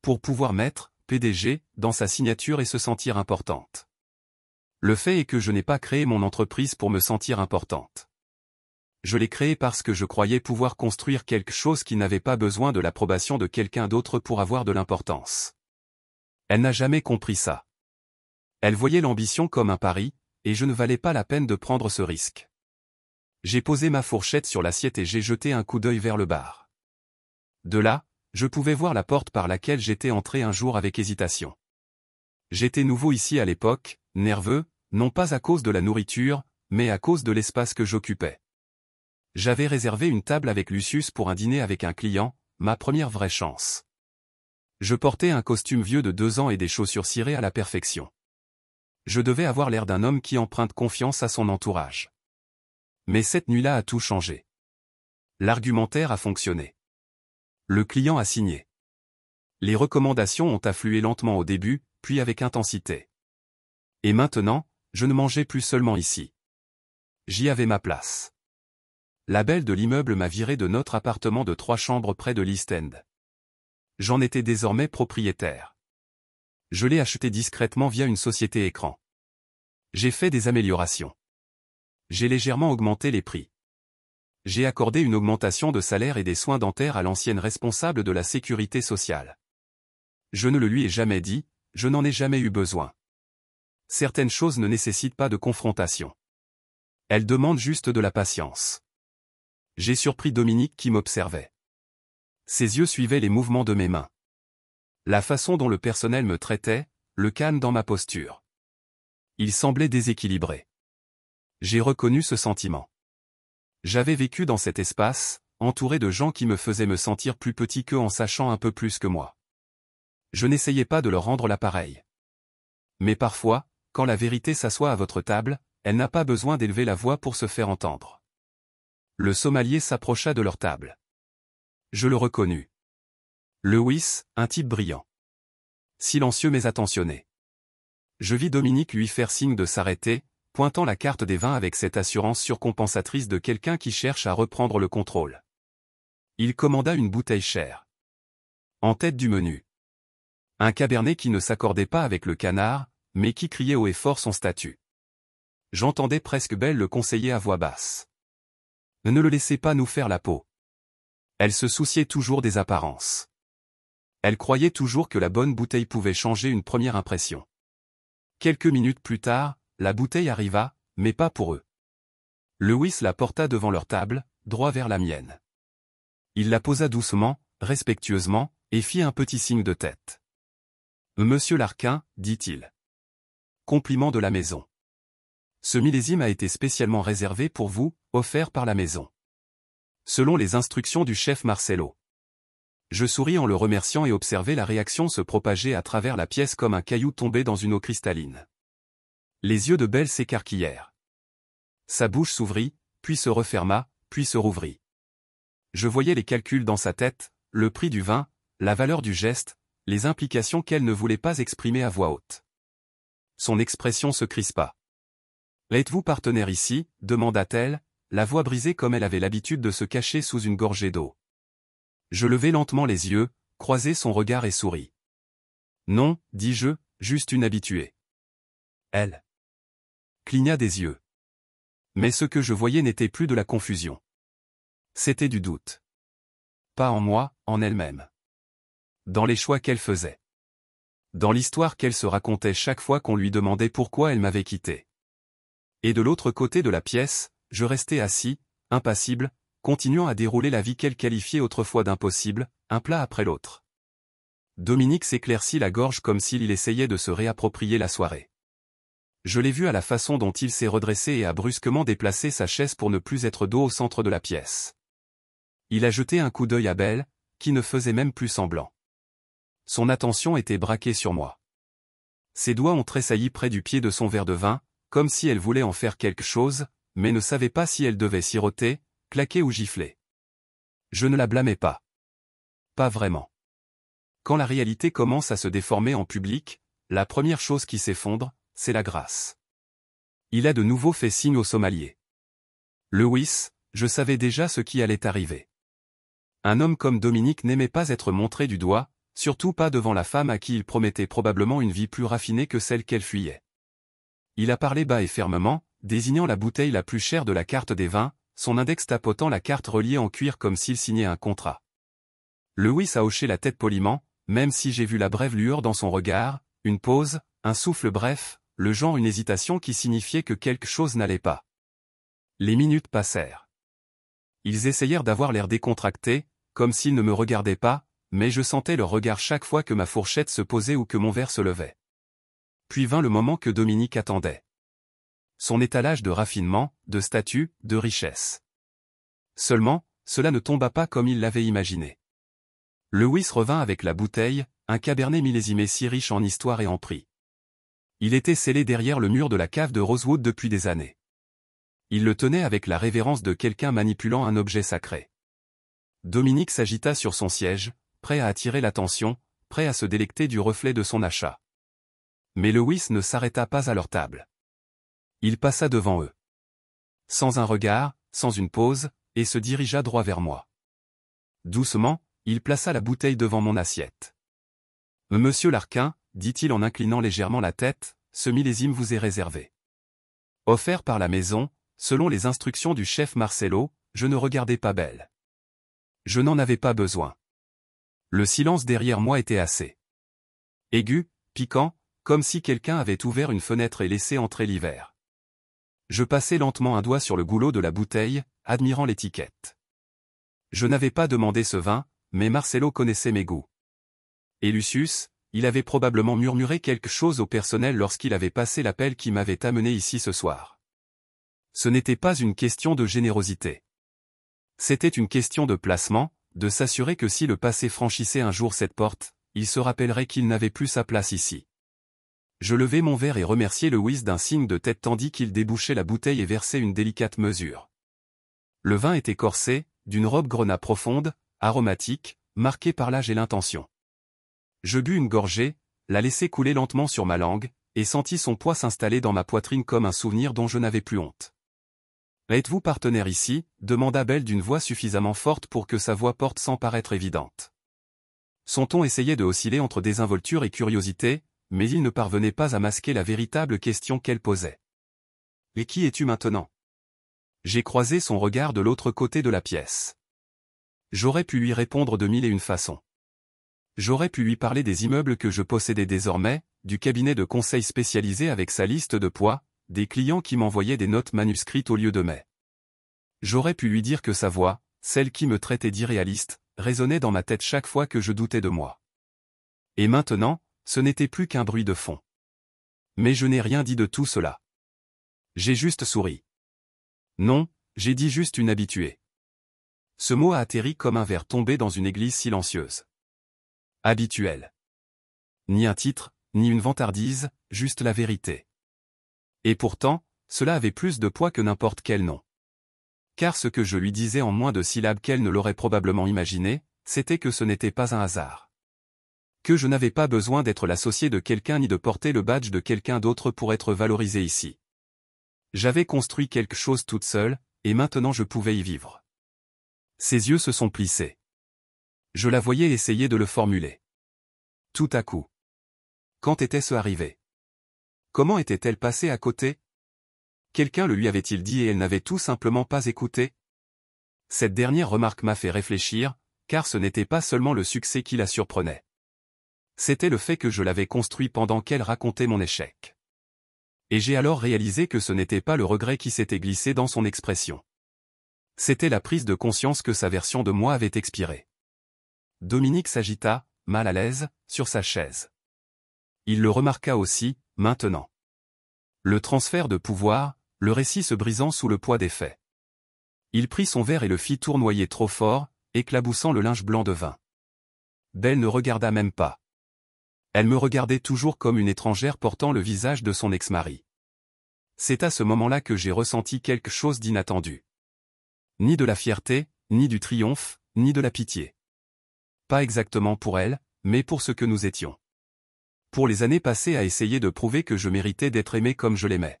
Pour pouvoir mettre PDG dans sa signature et se sentir importante. Le fait est que je n'ai pas créé mon entreprise pour me sentir importante. Je l'ai créée parce que je croyais pouvoir construire quelque chose qui n'avait pas besoin de l'approbation de quelqu'un d'autre pour avoir de l'importance. Elle n'a jamais compris ça. Elle voyait l'ambition comme un pari, et je ne valais pas la peine de prendre ce risque. J'ai posé ma fourchette sur l'assiette et j'ai jeté un coup d'œil vers le bar. De là, je pouvais voir la porte par laquelle j'étais entré un jour avec hésitation. J'étais nouveau ici à l'époque, nerveux, non pas à cause de la nourriture, mais à cause de l'espace que j'occupais. J'avais réservé une table avec Lucius pour un dîner avec un client, ma première vraie chance. Je portais un costume vieux de 2 ans et des chaussures cirées à la perfection. Je devais avoir l'air d'un homme qui emprunte confiance à son entourage. Mais cette nuit-là a tout changé. L'argumentaire a fonctionné. Le client a signé. Les recommandations ont afflué lentement au début, puis avec intensité. Et maintenant, je ne mangeais plus seulement ici. J'y avais ma place. La belle de l'immeuble m'a viré de notre appartement de 3 chambres près de l'East End. J'en étais désormais propriétaire. Je l'ai acheté discrètement via une société écran. J'ai fait des améliorations. J'ai légèrement augmenté les prix. J'ai accordé une augmentation de salaire et des soins dentaires à l'ancienne responsable de la sécurité sociale. Je ne le lui ai jamais dit, je n'en ai jamais eu besoin. Certaines choses ne nécessitent pas de confrontation. Elles demandent juste de la patience. J'ai surpris Dominique qui m'observait. Ses yeux suivaient les mouvements de mes mains. La façon dont le personnel me traitait, le calme dans ma posture. Il semblait déséquilibré. J'ai reconnu ce sentiment. J'avais vécu dans cet espace, entouré de gens qui me faisaient me sentir plus petit qu'eux en sachant un peu plus que moi. Je n'essayais pas de leur rendre l'appareil. Mais parfois, quand la vérité s'assoit à votre table, elle n'a pas besoin d'élever la voix pour se faire entendre. Le sommelier s'approcha de leur table. Je le reconnus. Lewis, un type brillant. Silencieux mais attentionné. Je vis Dominique lui faire signe de s'arrêter, pointant la carte des vins avec cette assurance surcompensatrice de quelqu'un qui cherche à reprendre le contrôle. Il commanda une bouteille chère. En tête du menu. Un cabernet qui ne s'accordait pas avec le canard, mais qui criait haut et fort son statut. J'entendais presque Belle le conseiller à voix basse. Ne le laissez pas nous faire la peau. Elle se souciait toujours des apparences. Elle croyait toujours que la bonne bouteille pouvait changer une première impression. Quelques minutes plus tard, la bouteille arriva, mais pas pour eux. Lewis la porta devant leur table, droit vers la mienne. Il la posa doucement, respectueusement, et fit un petit signe de tête. « Monsieur Larquin, dit-il. Compliment de la maison. Ce millésime a été spécialement réservé pour vous, offert par la maison. Selon les instructions du chef Marcello. » Je souris en le remerciant et observai la réaction se propager à travers la pièce comme un caillou tombé dans une eau cristalline. Les yeux de Belle s'écarquillèrent. Sa bouche s'ouvrit, puis se referma, puis se rouvrit. Je voyais les calculs dans sa tête, le prix du vin, la valeur du geste, les implications qu'elle ne voulait pas exprimer à voix haute. Son expression se crispa. « Êtes-vous partenaire ici » demanda-t-elle, la voix brisée comme elle avait l'habitude de se cacher sous une gorgée d'eau. Je levai lentement les yeux, croisai son regard et souris. « Non, dis-je, juste une habituée. » Elle cligna des yeux. Mais ce que je voyais n'était plus de la confusion. C'était du doute. Pas en moi, en elle-même. Dans les choix qu'elle faisait. Dans l'histoire qu'elle se racontait chaque fois qu'on lui demandait pourquoi elle m'avait quitté. Et de l'autre côté de la pièce, je restais assis, impassible, continuant à dérouler la vie qu'elle qualifiait autrefois d'impossible, un plat après l'autre. Dominique s'éclaircit la gorge comme s'il essayait de se réapproprier la soirée. Je l'ai vu à la façon dont il s'est redressé et a brusquement déplacé sa chaise pour ne plus être dos au centre de la pièce. Il a jeté un coup d'œil à Belle, qui ne faisait même plus semblant. Son attention était braquée sur moi. Ses doigts ont tressailli près du pied de son verre de vin, comme si elle voulait en faire quelque chose, mais ne savait pas si elle devait siroter, claquer ou gifler. Je ne la blâmais pas. Pas vraiment. Quand la réalité commence à se déformer en public, la première chose qui s'effondre, c'est la grâce. Il a de nouveau fait signe au sommelier. Lewis, je savais déjà ce qui allait arriver. Un homme comme Dominique n'aimait pas être montré du doigt, surtout pas devant la femme à qui il promettait probablement une vie plus raffinée que celle qu'elle fuyait. Il a parlé bas et fermement, désignant la bouteille la plus chère de la carte des vins, son index tapotant la carte reliée en cuir comme s'il signait un contrat. Lewis a hoché la tête poliment, même si j'ai vu la brève lueur dans son regard, une pause, un souffle bref, le genre une hésitation qui signifiait que quelque chose n'allait pas. Les minutes passèrent. Ils essayèrent d'avoir l'air décontractés, comme s'ils ne me regardaient pas, mais je sentais leur regard chaque fois que ma fourchette se posait ou que mon verre se levait. Puis vint le moment que Dominique attendait. Son étalage de raffinement, de statut, de richesse. Seulement, cela ne tomba pas comme il l'avait imaginé. Lewis revint avec la bouteille, un cabernet millésimé si riche en histoire et en prix. Il était scellé derrière le mur de la cave de Rosewood depuis des années. Il le tenait avec la révérence de quelqu'un manipulant un objet sacré. Dominique s'agita sur son siège, prêt à attirer l'attention, prêt à se délecter du reflet de son achat. Mais Lewis ne s'arrêta pas à leur table. Il passa devant eux. Sans un regard, sans une pause, et se dirigea droit vers moi. Doucement, il plaça la bouteille devant mon assiette. « Monsieur Larquin, dit-il en inclinant légèrement la tête, ce millésime vous est réservé. Offert par la maison, selon les instructions du chef Marcello, je ne regardais pas Belle. Je n'en avais pas besoin. Le silence derrière moi était assez aigu, piquant, comme si quelqu'un avait ouvert une fenêtre et laissé entrer l'hiver. Je passai lentement un doigt sur le goulot de la bouteille, admirant l'étiquette. Je n'avais pas demandé ce vin, mais Marcelo connaissait mes goûts. Et Lucius, il avait probablement murmuré quelque chose au personnel lorsqu'il avait passé l'appel qui m'avait amené ici ce soir. Ce n'était pas une question de générosité. C'était une question de placement, de s'assurer que si le passé franchissait un jour cette porte, il se rappellerait qu'il n'avait plus sa place ici. Je levai mon verre et remerciai Lewis d'un signe de tête tandis qu'il débouchait la bouteille et versait une délicate mesure. Le vin était corsé, d'une robe grenat profonde, aromatique, marquée par l'âge et l'intention. Je bus une gorgée, la laissai couler lentement sur ma langue, et sentis son poids s'installer dans ma poitrine comme un souvenir dont je n'avais plus honte. « Êtes-vous partenaire ici » demanda Belle d'une voix suffisamment forte pour que sa voix porte sans paraître évidente. Son ton essayait de osciller entre désinvolture et curiosité, mais il ne parvenait pas à masquer la véritable question qu'elle posait. « Et qui es-tu maintenant » J'ai croisé son regard de l'autre côté de la pièce. J'aurais pu lui répondre de mille et une façons. J'aurais pu lui parler des immeubles que je possédais désormais, du cabinet de conseil spécialisé avec sa liste de poids, des clients qui m'envoyaient des notes manuscrites au lieu de mes. J'aurais pu lui dire que sa voix, celle qui me traitait d'irréaliste, résonnait dans ma tête chaque fois que je doutais de moi. Et maintenant, ce n'était plus qu'un bruit de fond. Mais je n'ai rien dit de tout cela. J'ai juste souri. Non, j'ai dit juste une habituée. Ce mot a atterri comme un verre tombé dans une église silencieuse. Habituel. Ni un titre, ni une vantardise, juste la vérité. Et pourtant, cela avait plus de poids que n'importe quel nom. Car ce que je lui disais en moins de syllabes qu'elle ne l'aurait probablement imaginé, c'était que ce n'était pas un hasard. Que je n'avais pas besoin d'être l'associé de quelqu'un ni de porter le badge de quelqu'un d'autre pour être valorisé ici. J'avais construit quelque chose toute seule, et maintenant je pouvais y vivre. Ses yeux se sont plissés. Je la voyais essayer de le formuler. Tout à coup. Quand était-ce arrivé? Comment était-elle passée à côté? Quelqu'un le lui avait-il dit et elle n'avait tout simplement pas écouté? Cette dernière remarque m'a fait réfléchir, car ce n'était pas seulement le succès qui la surprenait. C'était le fait que je l'avais construit pendant qu'elle racontait mon échec. Et j'ai alors réalisé que ce n'était pas le regret qui s'était glissé dans son expression. C'était la prise de conscience que sa version de moi avait expiré. Dominique s'agita, mal à l'aise, sur sa chaise. Il le remarqua aussi, maintenant. Le transfert de pouvoir, le récit se brisant sous le poids des faits. Il prit son verre et le fit tournoyer trop fort, éclaboussant le linge blanc de vin. Belle ne regarda même pas. Elle me regardait toujours comme une étrangère portant le visage de son ex-mari. C'est à ce moment-là que j'ai ressenti quelque chose d'inattendu. Ni de la fierté, ni du triomphe, ni de la pitié. Pas exactement pour elle, mais pour ce que nous étions. Pour les années passées à essayer de prouver que je méritais d'être aimé comme je l'aimais.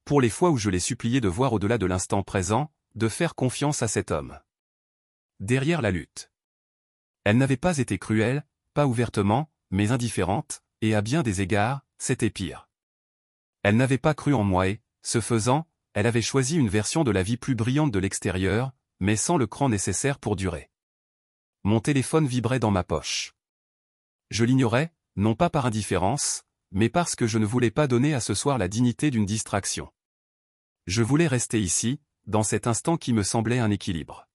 Pour les fois où je l'ai supplié de voir au-delà de l'instant présent, de faire confiance à cet homme. Derrière la lutte. Elle n'avait pas été cruelle, pas ouvertement, mais indifférente, et à bien des égards, c'était pire. Elle n'avait pas cru en moi et, ce faisant, elle avait choisi une version de la vie plus brillante de l'extérieur, mais sans le cran nécessaire pour durer. Mon téléphone vibrait dans ma poche. Je l'ignorais, non pas par indifférence, mais parce que je ne voulais pas donner à ce soir la dignité d'une distraction. Je voulais rester ici, dans cet instant qui me semblait un équilibre.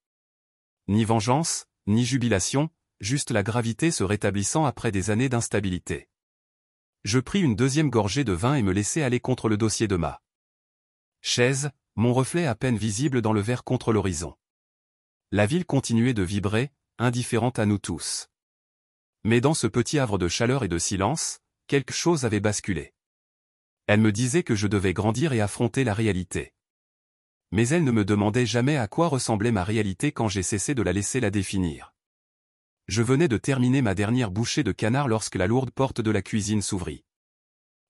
Ni vengeance, ni jubilation, juste la gravité se rétablissant après des années d'instabilité. Je pris une deuxième gorgée de vin et me laissai aller contre le dossier de ma chaise, mon reflet à peine visible dans le verre contre l'horizon. La ville continuait de vibrer, indifférente à nous tous. Mais dans ce petit havre de chaleur et de silence, quelque chose avait basculé. Elle me disait que je devais grandir et affronter la réalité. Mais elle ne me demandait jamais à quoi ressemblait ma réalité quand j'ai cessé de la laisser la définir. Je venais de terminer ma dernière bouchée de canard lorsque la lourde porte de la cuisine s'ouvrit.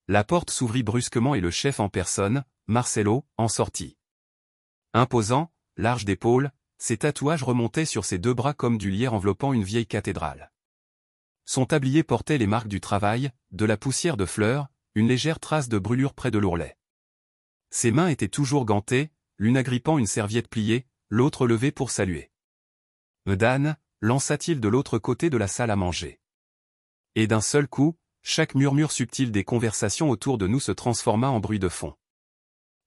La porte s'ouvrit brusquement et le chef en personne, Marcelo, en sortit. Imposant, large d'épaules, ses tatouages remontaient sur ses deux bras comme du lierre enveloppant une vieille cathédrale. Son tablier portait les marques du travail, de la poussière de fleurs, une légère trace de brûlure près de l'ourlet. Ses mains étaient toujours gantées, l'une agrippant une serviette pliée, l'autre levé pour saluer. Dan, lança-t-il de l'autre côté de la salle à manger. Et d'un seul coup, chaque murmure subtil des conversations autour de nous se transforma en bruit de fond.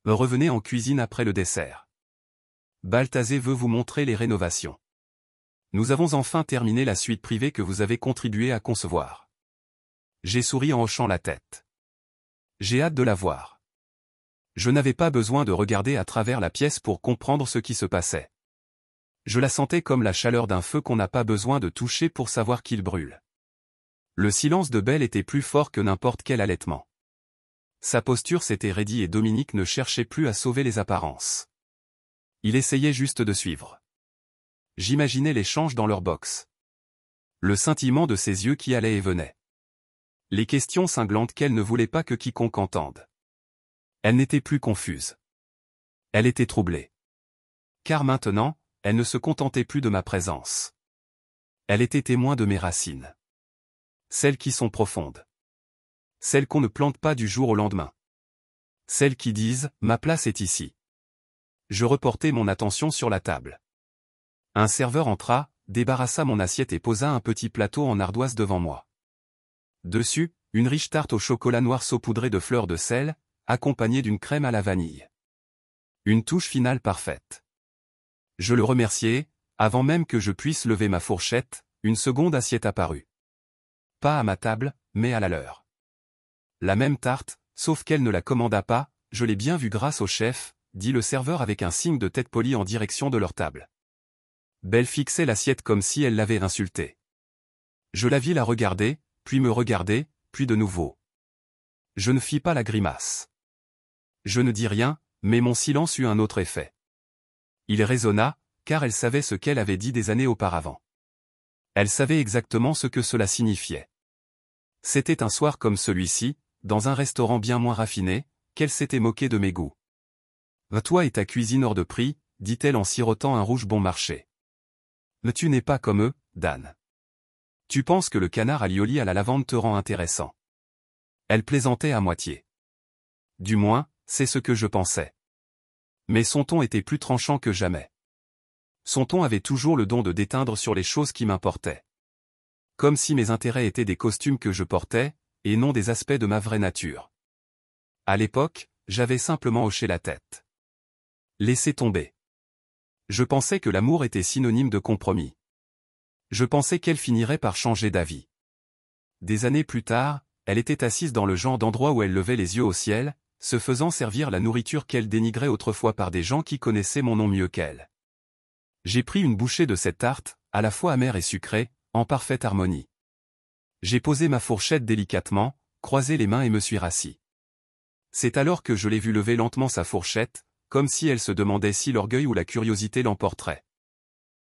Revenez en cuisine après le dessert. Balthazé veut vous montrer les rénovations. Nous avons enfin terminé la suite privée que vous avez contribué à concevoir. J'ai souri en hochant la tête. J'ai hâte de la voir. Je n'avais pas besoin de regarder à travers la pièce pour comprendre ce qui se passait. Je la sentais comme la chaleur d'un feu qu'on n'a pas besoin de toucher pour savoir qu'il brûle. Le silence de Belle était plus fort que n'importe quel allaitement. Sa posture s'était raidie et Dominique ne cherchait plus à sauver les apparences. Il essayait juste de suivre. J'imaginais l'échange dans leur box. Le scintillement de ses yeux qui allaient et venaient. Les questions cinglantes qu'elle ne voulait pas que quiconque entende. Elle n'était plus confuse. Elle était troublée. Car maintenant, elle ne se contentait plus de ma présence. Elle était témoin de mes racines. Celles qui sont profondes. Celles qu'on ne plante pas du jour au lendemain. Celles qui disent « ma place est ici ». Je reportai mon attention sur la table. Un serveur entra, débarrassa mon assiette et posa un petit plateau en ardoise devant moi. Dessus, une riche tarte au chocolat noir saupoudrée de fleurs de sel, accompagnée d'une crème à la vanille. Une touche finale parfaite. Je le remerciai, avant même que je puisse lever ma fourchette, une seconde assiette apparut. Pas à ma table, mais à la leur. La même tarte, sauf qu'elle ne la commanda pas, je l'ai bien vue grâce au chef, dit le serveur avec un signe de tête poli en direction de leur table. Belle fixait l'assiette comme si elle l'avait insultée. Je la vis la regarder, puis me regarder, puis de nouveau. Je ne fis pas la grimace. Je ne dis rien, mais mon silence eut un autre effet. Il résonna, car elle savait ce qu'elle avait dit des années auparavant. Elle savait exactement ce que cela signifiait. C'était un soir comme celui-ci, dans un restaurant bien moins raffiné, qu'elle s'était moquée de mes goûts. « Toi et ta cuisine hors de prix », dit-elle en sirotant un rouge bon marché. « Mais tu n'es pas comme eux, Dan. Tu penses que le canard alioli à la lavande te rend intéressant. » Elle plaisantait à moitié. Du moins, c'est ce que je pensais. Mais son ton était plus tranchant que jamais. Son ton avait toujours le don de déteindre sur les choses qui m'importaient. Comme si mes intérêts étaient des costumes que je portais, et non des aspects de ma vraie nature. À l'époque, j'avais simplement hoché la tête. Laissez tomber. Je pensais que l'amour était synonyme de compromis. Je pensais qu'elle finirait par changer d'avis. Des années plus tard, elle était assise dans le genre d'endroit où elle levait les yeux au ciel, se faisant servir la nourriture qu'elle dénigrait autrefois par des gens qui connaissaient mon nom mieux qu'elle. J'ai pris une bouchée de cette tarte, à la fois amère et sucrée, en parfaite harmonie. J'ai posé ma fourchette délicatement, croisé les mains et me suis rassis. C'est alors que je l'ai vue lever lentement sa fourchette, comme si elle se demandait si l'orgueil ou la curiosité l'emporterait.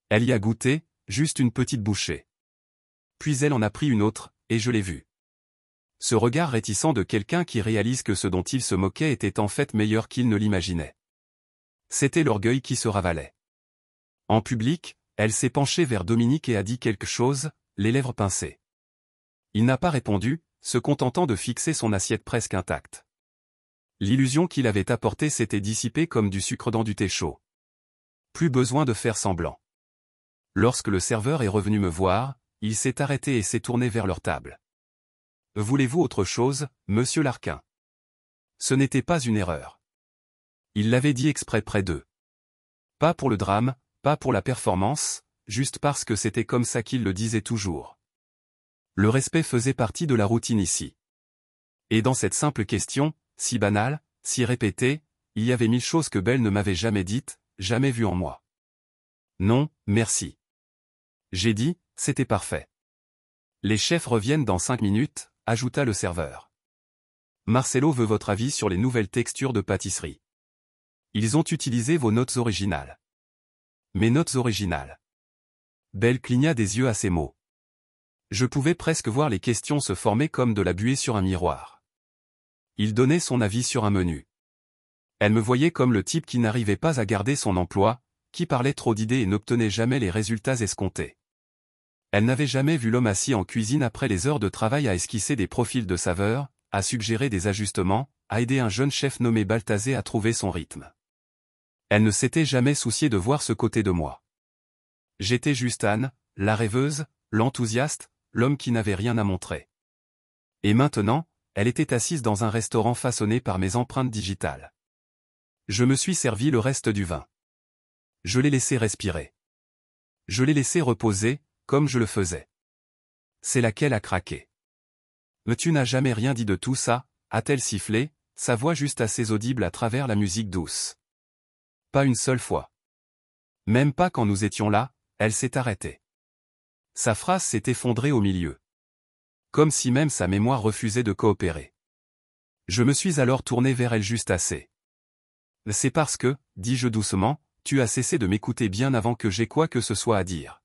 Elle y a goûté, juste une petite bouchée. Puis elle en a pris une autre, et je l'ai vue. Ce regard réticent de quelqu'un qui réalise que ce dont il se moquait était en fait meilleur qu'il ne l'imaginait. C'était l'orgueil qui se ravalait. En public, elle s'est penchée vers Dominique et a dit quelque chose, les lèvres pincées. Il n'a pas répondu, se contentant de fixer son assiette presque intacte. L'illusion qu'il avait apportée s'était dissipée comme du sucre dans du thé chaud. Plus besoin de faire semblant. Lorsque le serveur est revenu me voir, il s'est arrêté et s'est tourné vers leur table. « Voulez-vous autre chose, monsieur Larquin ?» Ce n'était pas une erreur. Il l'avait dit exprès près d'eux. Pas pour le drame, pas pour la performance, juste parce que c'était comme ça qu'il le disait toujours. Le respect faisait partie de la routine ici. Et dans cette simple question, si banale, si répétée, il y avait 1000 choses que Belle ne m'avait jamais dites, jamais vues en moi. Non, merci. J'ai dit, c'était parfait. Les chefs reviennent dans 5 minutes, ajouta le serveur. Marcelo veut votre avis sur les nouvelles textures de pâtisserie. Ils ont utilisé vos notes originales. Mes notes originales. Belle cligna des yeux à ces mots. Je pouvais presque voir les questions se former comme de la buée sur un miroir. Il donnait son avis sur un menu. Elle me voyait comme le type qui n'arrivait pas à garder son emploi, qui parlait trop d'idées et n'obtenait jamais les résultats escomptés. Elle n'avait jamais vu l'homme assis en cuisine après les heures de travail à esquisser des profils de saveurs, à suggérer des ajustements, à aider un jeune chef nommé Balthazé à trouver son rythme. Elle ne s'était jamais souciée de voir ce côté de moi. J'étais juste Anne, la rêveuse, l'enthousiaste, l'homme qui n'avait rien à montrer. Et maintenant, elle était assise dans un restaurant façonné par mes empreintes digitales. Je me suis servi le reste du vin. Je l'ai laissé respirer. Je l'ai laissé reposer, comme je le faisais. C'est laquelle a craqué. Mais tu n'as jamais rien dit de tout ça, a-t-elle sifflé, sa voix juste assez audible à travers la musique douce. Pas une seule fois. Même pas quand nous étions là, elle s'est arrêtée. Sa phrase s'est effondrée au milieu. Comme si même sa mémoire refusait de coopérer. Je me suis alors tourné vers elle juste assez. C'est parce que, dis-je doucement, tu as cessé de m'écouter bien avant que j'aie quoi que ce soit à dire.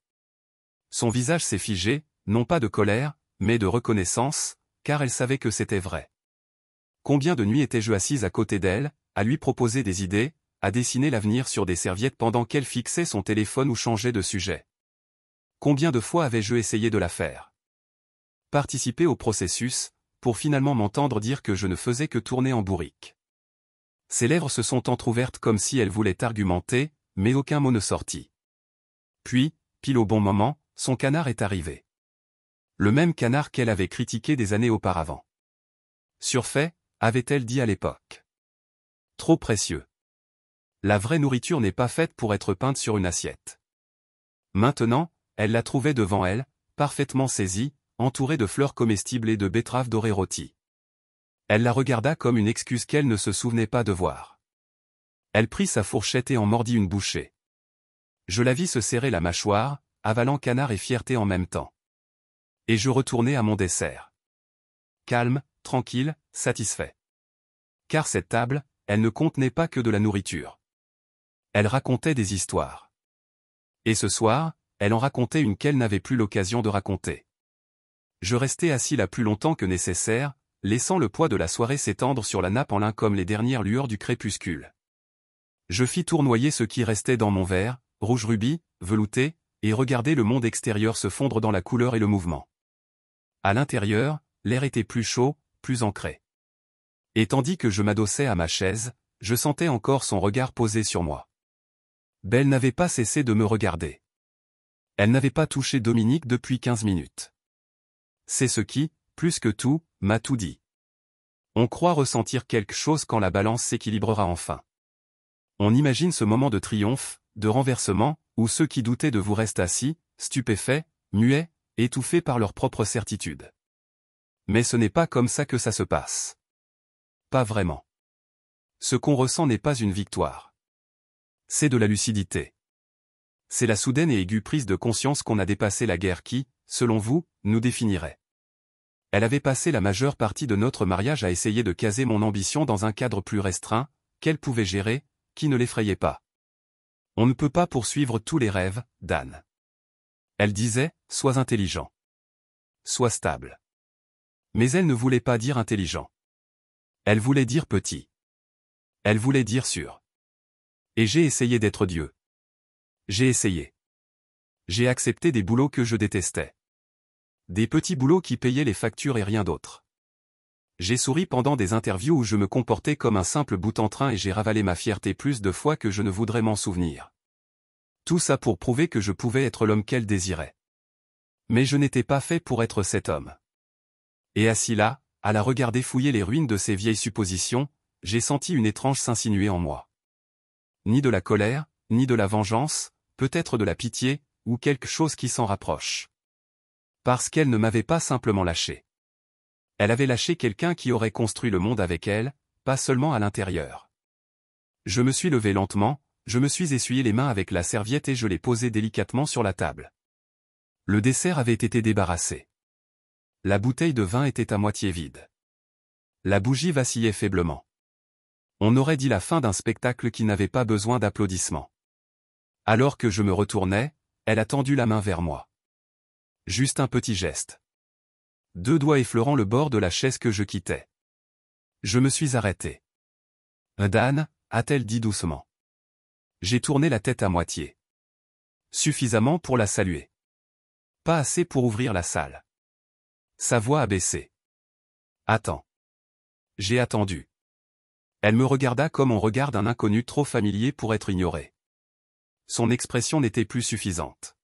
Son visage s'est figé, non pas de colère, mais de reconnaissance, car elle savait que c'était vrai. Combien de nuits étais-je assise à côté d'elle, à lui proposer des idées, à dessiner l'avenir sur des serviettes pendant qu'elle fixait son téléphone ou changeait de sujet. Combien de fois avais-je essayé de la faire participer au processus, pour finalement m'entendre dire que je ne faisais que tourner en bourrique. Ses lèvres se sont entr'ouvertes comme si elle voulait argumenter, mais aucun mot ne sortit. Puis, pile au bon moment, son canard est arrivé. Le même canard qu'elle avait critiqué des années auparavant. Surfait, avait-elle dit à l'époque. Trop précieux. La vraie nourriture n'est pas faite pour être peinte sur une assiette. Maintenant, elle la trouvait devant elle, parfaitement saisie, entourée de fleurs comestibles et de betteraves dorées rôties. Elle la regarda comme une excuse qu'elle ne se souvenait pas de voir. Elle prit sa fourchette et en mordit une bouchée. Je la vis se serrer la mâchoire, avalant canard et fierté en même temps. Et je retournai à mon dessert. Calme, tranquille, satisfait. Car cette table, elle ne contenait pas que de la nourriture. Elle racontait des histoires. Et ce soir, elle en racontait une qu'elle n'avait plus l'occasion de raconter. Je restai assis là plus longtemps que nécessaire, laissant le poids de la soirée s'étendre sur la nappe en lin comme les dernières lueurs du crépuscule. Je fis tournoyer ce qui restait dans mon verre, rouge rubis, velouté, et regarder le monde extérieur se fondre dans la couleur et le mouvement. À l'intérieur, l'air était plus chaud, plus ancré. Et tandis que je m'adossais à ma chaise, je sentais encore son regard posé sur moi. Belle n'avait pas cessé de me regarder. Elle n'avait pas touché Dominique depuis 15 minutes. C'est ce qui, plus que tout, m'a tout dit. On croit ressentir quelque chose quand la balance s'équilibrera enfin. On imagine ce moment de triomphe, de renversement, où ceux qui doutaient de vous restent assis, stupéfaits, muets, étouffés par leur propre certitude. Mais ce n'est pas comme ça que ça se passe. Pas vraiment. Ce qu'on ressent n'est pas une victoire. C'est de la lucidité. C'est la soudaine et aiguë prise de conscience qu'on a dépassé la guerre qui, selon vous, nous définirait. Elle avait passé la majeure partie de notre mariage à essayer de caser mon ambition dans un cadre plus restreint, qu'elle pouvait gérer, qui ne l'effrayait pas. On ne peut pas poursuivre tous les rêves, Dan. Elle disait, sois intelligent. Sois stable. Mais elle ne voulait pas dire intelligent. Elle voulait dire petit. Elle voulait dire sûr. Et j'ai essayé d'être Dieu. J'ai essayé. J'ai accepté des boulots que je détestais. Des petits boulots qui payaient les factures et rien d'autre. J'ai souri pendant des interviews où je me comportais comme un simple boute-en-train et j'ai ravalé ma fierté plus de fois que je ne voudrais m'en souvenir. Tout ça pour prouver que je pouvais être l'homme qu'elle désirait. Mais je n'étais pas fait pour être cet homme. Et assis là, à la regarder fouiller les ruines de ces vieilles suppositions, j'ai senti une étrange s'insinuer en moi. Ni de la colère, ni de la vengeance, peut-être de la pitié, ou quelque chose qui s'en rapproche. Parce qu'elle ne m'avait pas simplement lâché. Elle avait lâché quelqu'un qui aurait construit le monde avec elle, pas seulement à l'intérieur. Je me suis levé lentement, je me suis essuyé les mains avec la serviette et je l'ai posée délicatement sur la table. Le dessert avait été débarrassé. La bouteille de vin était à moitié vide. La bougie vacillait faiblement. On aurait dit la fin d'un spectacle qui n'avait pas besoin d'applaudissements. Alors que je me retournais, elle a tendu la main vers moi. Juste un petit geste. 2 doigts effleurant le bord de la chaise que je quittais. Je me suis arrêté. Dan, a-t-elle dit doucement. J'ai tourné la tête à moitié. Suffisamment pour la saluer. Pas assez pour ouvrir la salle. Sa voix a baissé. Attends. J'ai attendu. Elle me regarda comme on regarde un inconnu trop familier pour être ignoré. Son expression n'était plus suffisante.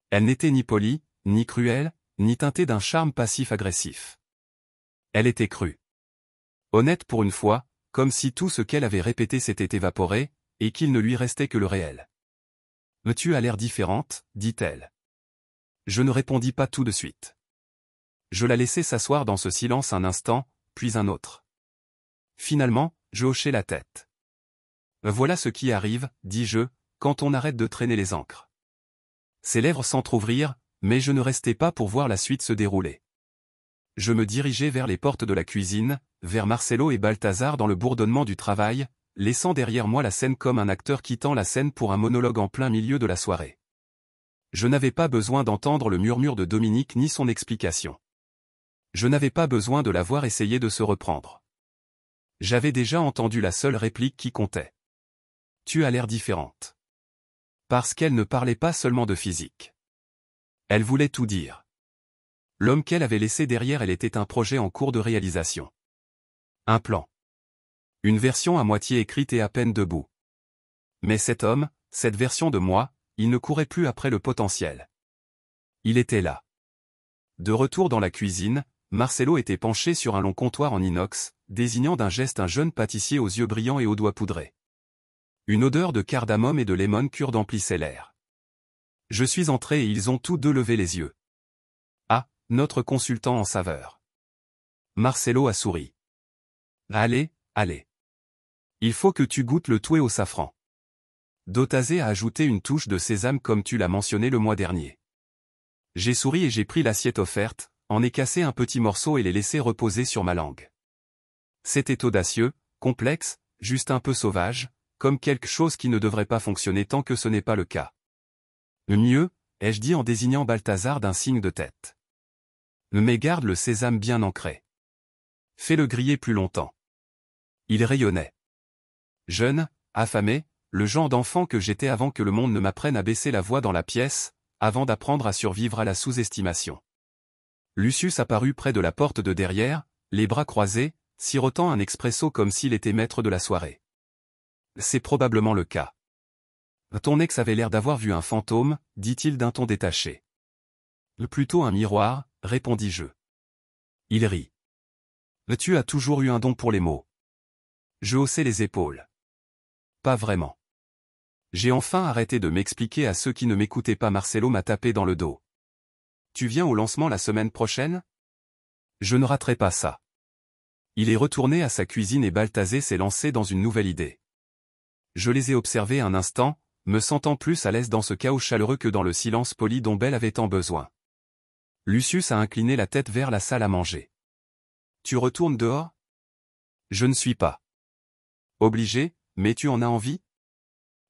Elle n'était ni polie, ni cruelle, ni teintée d'un charme passif-agressif. Elle était crue. Honnête pour une fois, comme si tout ce qu'elle avait répété s'était évaporé, et qu'il ne lui restait que le réel. « Mais tu as l'air différente, dit-elle. Je ne répondis pas tout de suite. Je la laissai s'asseoir dans ce silence un instant, puis un autre. Finalement, je hochai la tête. Voilà ce qui arrive, dis-je, quand on arrête de traîner les ancres. Ses lèvres s'entr'ouvrirent, mais je ne restai pas pour voir la suite se dérouler. Je me dirigeai vers les portes de la cuisine, vers Marcelo et Balthazar dans le bourdonnement du travail, laissant derrière moi la scène comme un acteur quittant la scène pour un monologue en plein milieu de la soirée. Je n'avais pas besoin d'entendre le murmure de Dominique ni son explication. Je n'avais pas besoin de la voir essayer de se reprendre. J'avais déjà entendu la seule réplique qui comptait. « Tu as l'air différente. » Parce qu'elle ne parlait pas seulement de physique. Elle voulait tout dire. L'homme qu'elle avait laissé derrière elle était un projet en cours de réalisation. Un plan. Une version à moitié écrite et à peine debout. Mais cet homme, cette version de moi, il ne courait plus après le potentiel. Il était là. De retour dans la cuisine, Marcelo était penché sur un long comptoir en inox, désignant d'un geste un jeune pâtissier aux yeux brillants et aux doigts poudrés. Une odeur de cardamome et de lemon curde emplissait l'air. Je suis entré et ils ont tous deux levé les yeux. Ah, notre consultant en saveur. Marcelo a souri. Allez, allez. Il faut que tu goûtes le toué au safran. Dotazé a ajouté une touche de sésame comme tu l'as mentionné le mois dernier. J'ai souri et j'ai pris l'assiette offerte, en ai cassé un petit morceau et l'ai laissé reposer sur ma langue. C'était audacieux, complexe, juste un peu sauvage, comme quelque chose qui ne devrait pas fonctionner tant que ce n'est pas le cas. Mieux, ai-je dit en désignant Balthazar d'un signe de tête. Mais garde le sésame bien ancré. Fais-le griller plus longtemps. Il rayonnait. Jeune, affamé, le genre d'enfant que j'étais avant que le monde ne m'apprenne à baisser la voix dans la pièce, avant d'apprendre à survivre à la sous-estimation. Lucius apparut près de la porte de derrière, les bras croisés, sirotant un expresso comme s'il était maître de la soirée. C'est probablement le cas. Ton ex avait l'air d'avoir vu un fantôme, dit-il d'un ton détaché. Plutôt un miroir, répondis-je. Il rit. Tu as toujours eu un don pour les mots. Je haussai les épaules. Pas vraiment. J'ai enfin arrêté de m'expliquer à ceux qui ne m'écoutaient pas. Marcelo m'a tapé dans le dos. Tu viens au lancement la semaine prochaine? Je ne raterai pas ça. Il est retourné à sa cuisine et Balthazé s'est lancé dans une nouvelle idée. Je les ai observés un instant, me sentant plus à l'aise dans ce chaos chaleureux que dans le silence poli dont Belle avait tant besoin. Lucius a incliné la tête vers la salle à manger. Tu retournes dehors? Je ne suis pas obligé, mais tu en as envie?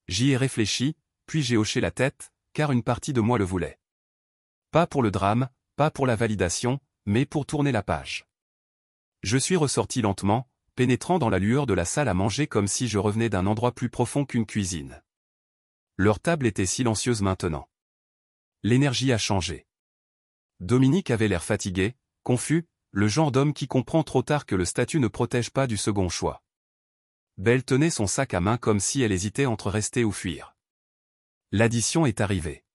J'y ai réfléchi, puis j'ai hoché la tête, car une partie de moi le voulait. Pas pour le drame, pas pour la validation, mais pour tourner la page. Je suis ressorti lentement, pénétrant dans la lueur de la salle à manger comme si je revenais d'un endroit plus profond qu'une cuisine. Leur table était silencieuse maintenant. L'énergie a changé. Dominique avait l'air fatigué, confus, le genre d'homme qui comprend trop tard que le statut ne protège pas du second choix. Belle tenait son sac à main comme si elle hésitait entre rester ou fuir. L'addition est arrivée.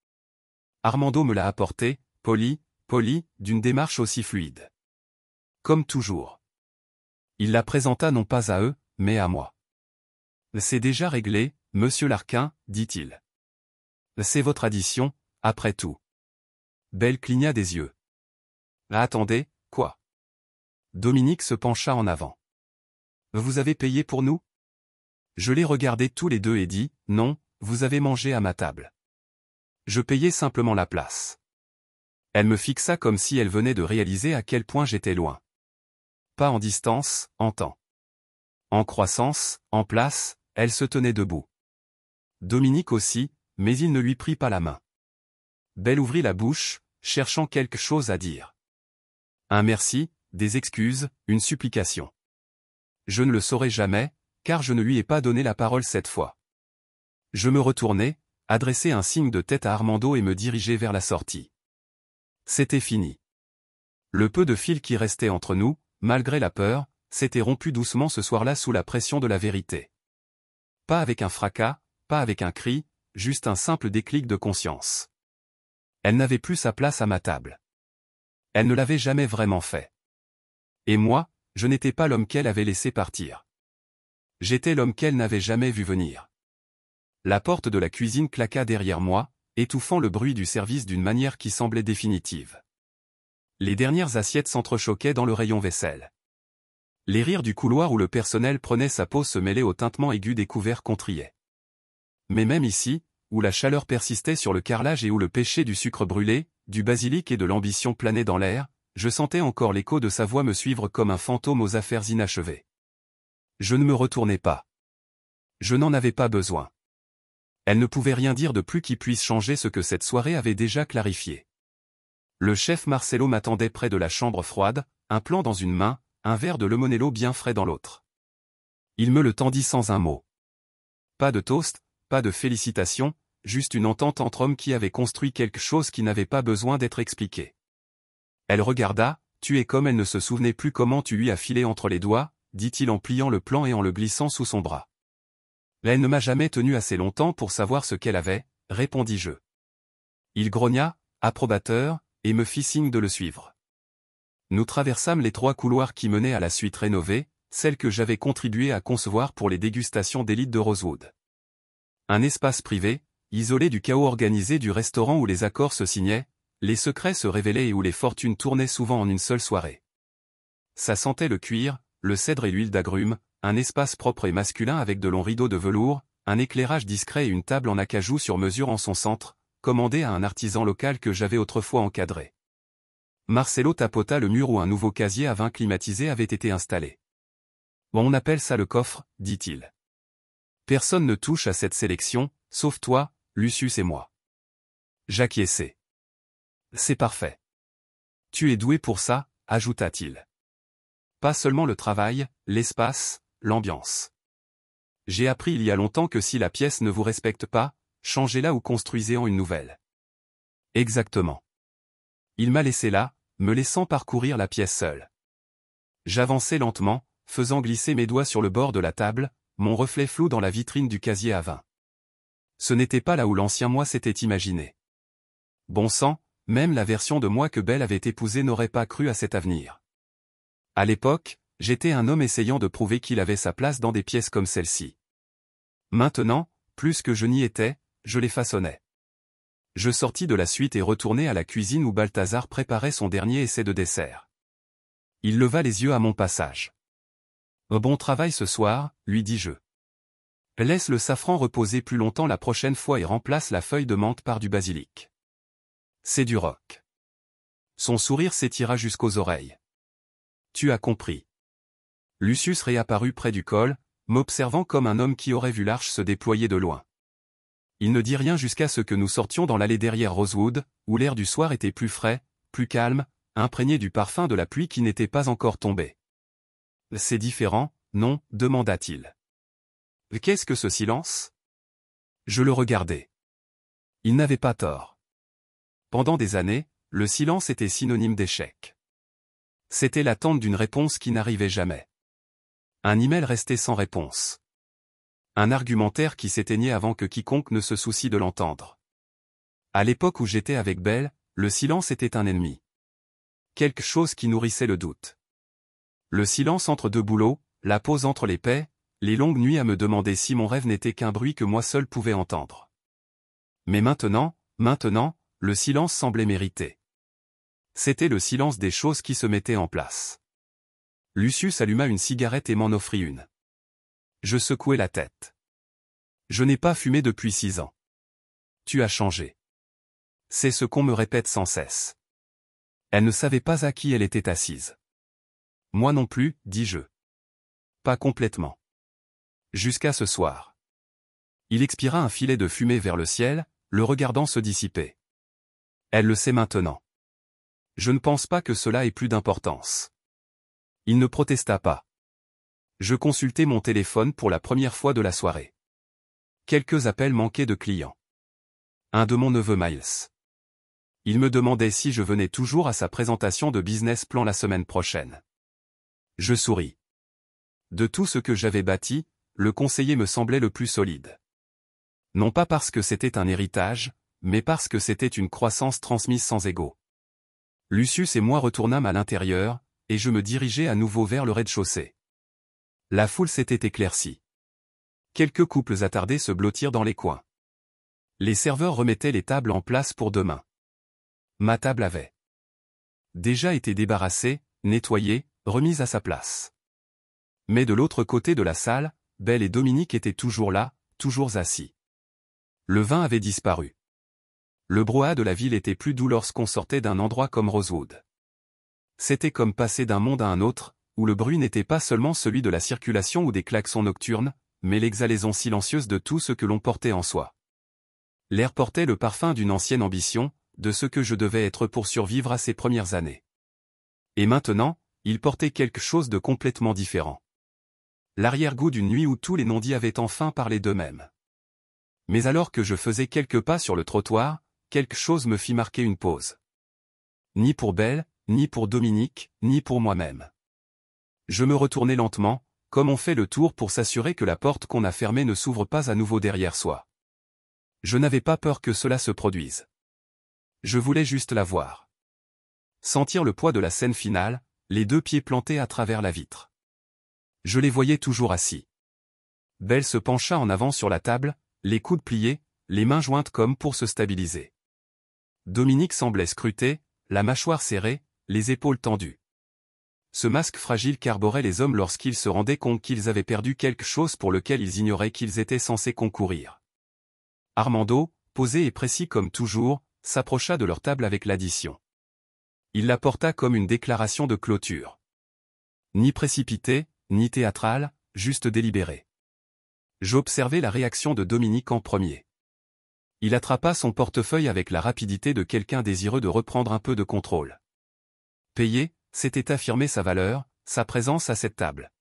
Armando me l'a apporté, poli, d'une démarche aussi fluide. Comme toujours. Il la présenta non pas à eux, mais à moi. C'est déjà réglé, monsieur Larquin, dit-il. C'est votre addition, après tout. Belle cligna des yeux. Attendez, quoi? Dominique se pencha en avant. Vous avez payé pour nous? Je les regardai tous les deux et dis, non, vous avez mangé à ma table. Je payais simplement la place. Elle me fixa comme si elle venait de réaliser à quel point j'étais loin. Pas en distance, en temps. En croissance, en place, elle se tenait debout. Dominique aussi, mais il ne lui prit pas la main. Belle ouvrit la bouche, cherchant quelque chose à dire. Un merci, des excuses, une supplication. Je ne le saurai jamais, car je ne lui ai pas donné la parole cette fois. Je me retournai, adressai un signe de tête à Armando et me dirigeai vers la sortie. C'était fini. Le peu de fil qui restait entre nous, malgré la peur, s'était rompue doucement ce soir-là sous la pression de la vérité. Pas avec un fracas, pas avec un cri, juste un simple déclic de conscience. Elle n'avait plus sa place à ma table. Elle ne l'avait jamais vraiment fait. Et moi, je n'étais pas l'homme qu'elle avait laissé partir. J'étais l'homme qu'elle n'avait jamais vu venir. La porte de la cuisine claqua derrière moi, étouffant le bruit du service d'une manière qui semblait définitive. Les dernières assiettes s'entrechoquaient dans le rayon vaisselle. Les rires du couloir où le personnel prenait sa pause se mêlaient au tintement aigu des couverts qu'on triait. Mais même ici, où la chaleur persistait sur le carrelage et où le péché du sucre brûlé, du basilic et de l'ambition planait dans l'air, je sentais encore l'écho de sa voix me suivre comme un fantôme aux affaires inachevées. Je ne me retournais pas. Je n'en avais pas besoin. Elle ne pouvait rien dire de plus qui puisse changer ce que cette soirée avait déjà clarifié. Le chef Marcelo m'attendait près de la chambre froide, un plan dans une main, un verre de Lemonello bien frais dans l'autre. Il me le tendit sans un mot. Pas de toast, pas de félicitations, juste une entente entre hommes qui avaient construit quelque chose qui n'avait pas besoin d'être expliqué. Elle regarda, tuée comme elle ne se souvenait plus comment tu lui as filé entre les doigts, dit-il en pliant le plan et en le glissant sous son bras. Elle ne m'a jamais tenu assez longtemps pour savoir ce qu'elle avait, répondis-je. Il grogna, approbateur, et me fit signe de le suivre. Nous traversâmes les 3 couloirs qui menaient à la suite rénovée, celle que j'avais contribué à concevoir pour les dégustations d'élite de Rosewood. Un espace privé, isolé du chaos organisé du restaurant où les accords se signaient, les secrets se révélaient et où les fortunes tournaient souvent en une seule soirée. Ça sentait le cuir, le cèdre et l'huile d'agrumes, un espace propre et masculin avec de longs rideaux de velours, un éclairage discret et une table en acajou sur mesure en son centre, commandée à un artisan local que j'avais autrefois encadré. Marcelo tapota le mur où un nouveau casier à vin climatisé avait été installé. « On appelle ça le coffre, dit-il. Personne ne touche à cette sélection, sauf toi, Lucius et moi. » J'acquiesçai. « C'est parfait. Tu es doué pour ça, ajouta-t-il. Pas seulement le travail, l'espace, l'ambiance. J'ai appris il y a longtemps que si la pièce ne vous respecte pas, changez-la ou construisez-en une nouvelle. Exactement. Il m'a laissé là, me laissant parcourir la pièce seule. J'avançai lentement, faisant glisser mes doigts sur le bord de la table, mon reflet flou dans la vitrine du casier à vin. Ce n'était pas là où l'ancien moi s'était imaginé. Bon sang, même la version de moi que Belle avait épousée n'aurait pas cru à cet avenir. À l'époque, j'étais un homme essayant de prouver qu'il avait sa place dans des pièces comme celle-ci. Maintenant, plus que je n'y étais, je les façonnais. Je sortis de la suite et retournai à la cuisine où Balthazar préparait son dernier essai de dessert. Il leva les yeux à mon passage. « Bon travail ce soir, lui dis-je. Laisse le safran reposer plus longtemps la prochaine fois et remplace la feuille de menthe par du basilic. C'est du rock. » Son sourire s'étira jusqu'aux oreilles. « Tu as compris. » Lucius réapparut près du col, m'observant comme un homme qui aurait vu l'arche se déployer de loin. Il ne dit rien jusqu'à ce que nous sortions dans l'allée derrière Rosewood, où l'air du soir était plus frais, plus calme, imprégné du parfum de la pluie qui n'était pas encore tombée. « C'est différent, non ?» demanda-t-il. « Qu'est-ce que ce silence ?» Je le regardai. Il n'avait pas tort. Pendant des années, le silence était synonyme d'échec. C'était l'attente d'une réponse qui n'arrivait jamais. Un email restait sans réponse. Un argumentaire qui s'éteignait avant que quiconque ne se soucie de l'entendre. À l'époque où j'étais avec Belle, le silence était un ennemi. Quelque chose qui nourrissait le doute. Le silence entre 2 boulots, la pause entre les paix, les longues nuits à me demander si mon rêve n'était qu'un bruit que moi seul pouvais entendre. Mais maintenant, le silence semblait mérité. C'était le silence des choses qui se mettaient en place. Lucius alluma une cigarette et m'en offrit une. Je secouai la tête. Je n'ai pas fumé depuis 6 ans. Tu as changé. C'est ce qu'on me répète sans cesse. Elle ne savait pas à qui elle était assise. Moi non plus, dis-je. Pas complètement. Jusqu'à ce soir. Il expira un filet de fumée vers le ciel, le regardant se dissiper. Elle le sait maintenant. Je ne pense pas que cela ait plus d'importance. Il ne protesta pas. Je consultai mon téléphone pour la première fois de la soirée. Quelques appels manquaient de clients. Un de mon neveu Miles. Il me demandait si je venais toujours à sa présentation de business plan la semaine prochaine. Je souris. De tout ce que j'avais bâti, le conseiller me semblait le plus solide. Non pas parce que c'était un héritage, mais parce que c'était une croissance transmise sans égaux. Lucius et moi retournâmes à l'intérieur, et je me dirigeai à nouveau vers le rez-de-chaussée. La foule s'était éclaircie. Quelques couples attardés se blottirent dans les coins. Les serveurs remettaient les tables en place pour demain. Ma table avait déjà été débarrassée, nettoyée, remise à sa place. Mais de l'autre côté de la salle, Belle et Dominique étaient toujours là, toujours assis. Le vin avait disparu. Le brouhaha de la ville était plus doux lorsqu'on sortait d'un endroit comme Rosewood. C'était comme passer d'un monde à un autre, où le bruit n'était pas seulement celui de la circulation ou des klaxons nocturnes, mais l'exhalaison silencieuse de tout ce que l'on portait en soi. L'air portait le parfum d'une ancienne ambition, de ce que je devais être pour survivre à ces premières années. Et maintenant, il portait quelque chose de complètement différent. L'arrière-goût d'une nuit où tous les non-dits avaient enfin parlé d'eux-mêmes. Mais alors que je faisais quelques pas sur le trottoir, quelque chose me fit marquer une pause. Ni pour Belle, ni pour Dominique, ni pour moi-même. Je me retournai lentement, comme on fait le tour pour s'assurer que la porte qu'on a fermée ne s'ouvre pas à nouveau derrière soi. Je n'avais pas peur que cela se produise. Je voulais juste la voir. Sentir le poids de la scène finale, les deux pieds plantés à travers la vitre. Je les voyais toujours assis. Belle se pencha en avant sur la table, les coudes pliés, les mains jointes comme pour se stabiliser. Dominique semblait scruter, la mâchoire serrée, les épaules tendues. Ce masque fragile qu'arboraient les hommes lorsqu'ils se rendaient compte qu'ils avaient perdu quelque chose pour lequel ils ignoraient qu'ils étaient censés concourir. Armando, posé et précis comme toujours, s'approcha de leur table avec l'addition. Il la porta comme une déclaration de clôture. Ni précipitée, ni théâtrale, juste délibérée. J'observai la réaction de Dominique en premier. Il attrapa son portefeuille avec la rapidité de quelqu'un désireux de reprendre un peu de contrôle. Payer, c'était affirmer sa valeur, sa présence à cette table.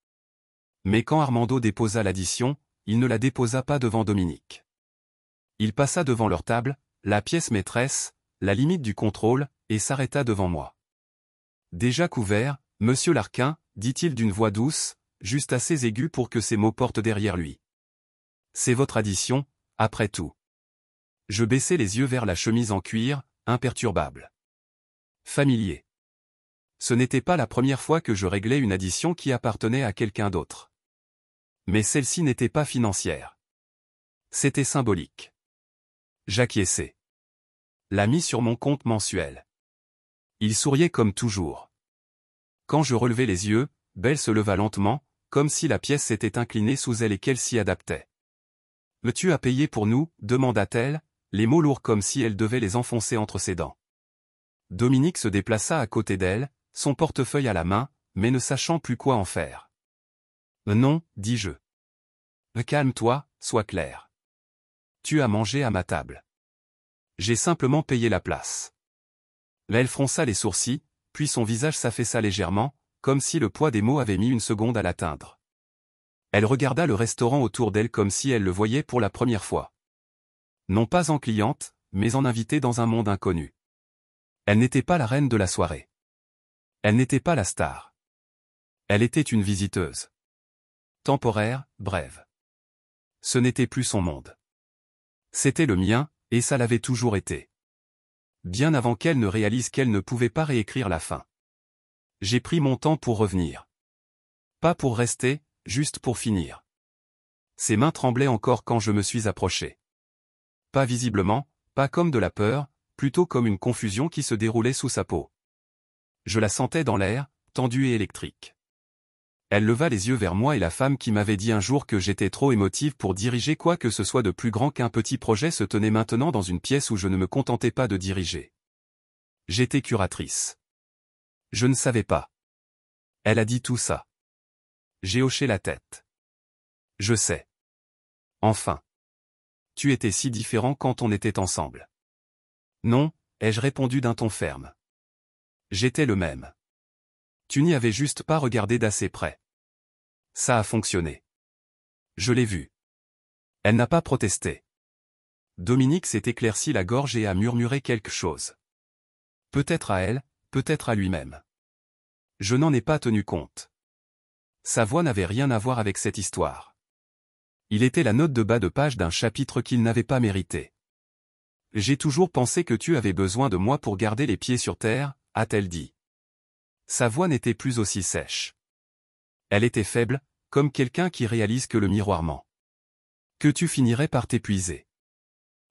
Mais quand Armando déposa l'addition, il ne la déposa pas devant Dominique. Il passa devant leur table, la pièce maîtresse, la limite du contrôle, et s'arrêta devant moi. Déjà couvert, Monsieur Larquin, dit-il d'une voix douce, juste assez aiguë pour que ses mots portent derrière lui. C'est votre addition, après tout. Je baissai les yeux vers la chemise en cuir, imperturbable. Familier. Ce n'était pas la première fois que je réglais une addition qui appartenait à quelqu'un d'autre. Mais celle-ci n'était pas financière. C'était symbolique. J'acquiesçai. L'a mis sur mon compte mensuel. Il souriait comme toujours. Quand je relevai les yeux, Belle se leva lentement, comme si la pièce s'était inclinée sous elle et qu'elle s'y adaptait. « Veux-tu à payer pour nous » demanda-t-elle, les mots lourds comme si elle devait les enfoncer entre ses dents. Dominique se déplaça à côté d'elle, son portefeuille à la main, mais ne sachant plus quoi en faire. « Non, dis-je. Calme-toi, sois clair. Tu as mangé à ma table. J'ai simplement payé la place. » Elle fronça les sourcils, puis son visage s'affaissa légèrement, comme si le poids des mots avait mis une seconde à l'atteindre. Elle regarda le restaurant autour d'elle comme si elle le voyait pour la première fois. Non pas en cliente, mais en invitée dans un monde inconnu. Elle n'était pas la reine de la soirée. Elle n'était pas la star. Elle était une visiteuse. Temporaire, brève. Ce n'était plus son monde. C'était le mien, et ça l'avait toujours été. Bien avant qu'elle ne réalise qu'elle ne pouvait pas réécrire la fin. J'ai pris mon temps pour revenir. Pas pour rester, juste pour finir. Ses mains tremblaient encore quand je me suis approché. Pas visiblement, pas comme de la peur, plutôt comme une confusion qui se déroulait sous sa peau. Je la sentais dans l'air, tendue et électrique. Elle leva les yeux vers moi et la femme qui m'avait dit un jour que j'étais trop émotive pour diriger quoi que ce soit de plus grand qu'un petit projet se tenait maintenant dans une pièce où je ne me contentais pas de diriger. J'étais curatrice. Je ne savais pas. Elle a dit tout ça. J'ai hoché la tête. Je sais. Enfin. Tu étais si différent quand on était ensemble. Non, ai-je répondu d'un ton ferme. J'étais le même. Tu n'y avais juste pas regardé d'assez près. Ça a fonctionné. Je l'ai vu. Elle n'a pas protesté. Dominique s'est éclairci la gorge et a murmuré quelque chose. Peut-être à elle, peut-être à lui-même. Je n'en ai pas tenu compte. Sa voix n'avait rien à voir avec cette histoire. Il était la note de bas de page d'un chapitre qu'il n'avait pas mérité. J'ai toujours pensé que tu avais besoin de moi pour garder les pieds sur terre, a-t-elle dit. Sa voix n'était plus aussi sèche. Elle était faible, comme quelqu'un qui réalise que le miroir ment. Que tu finirais par t'épuiser.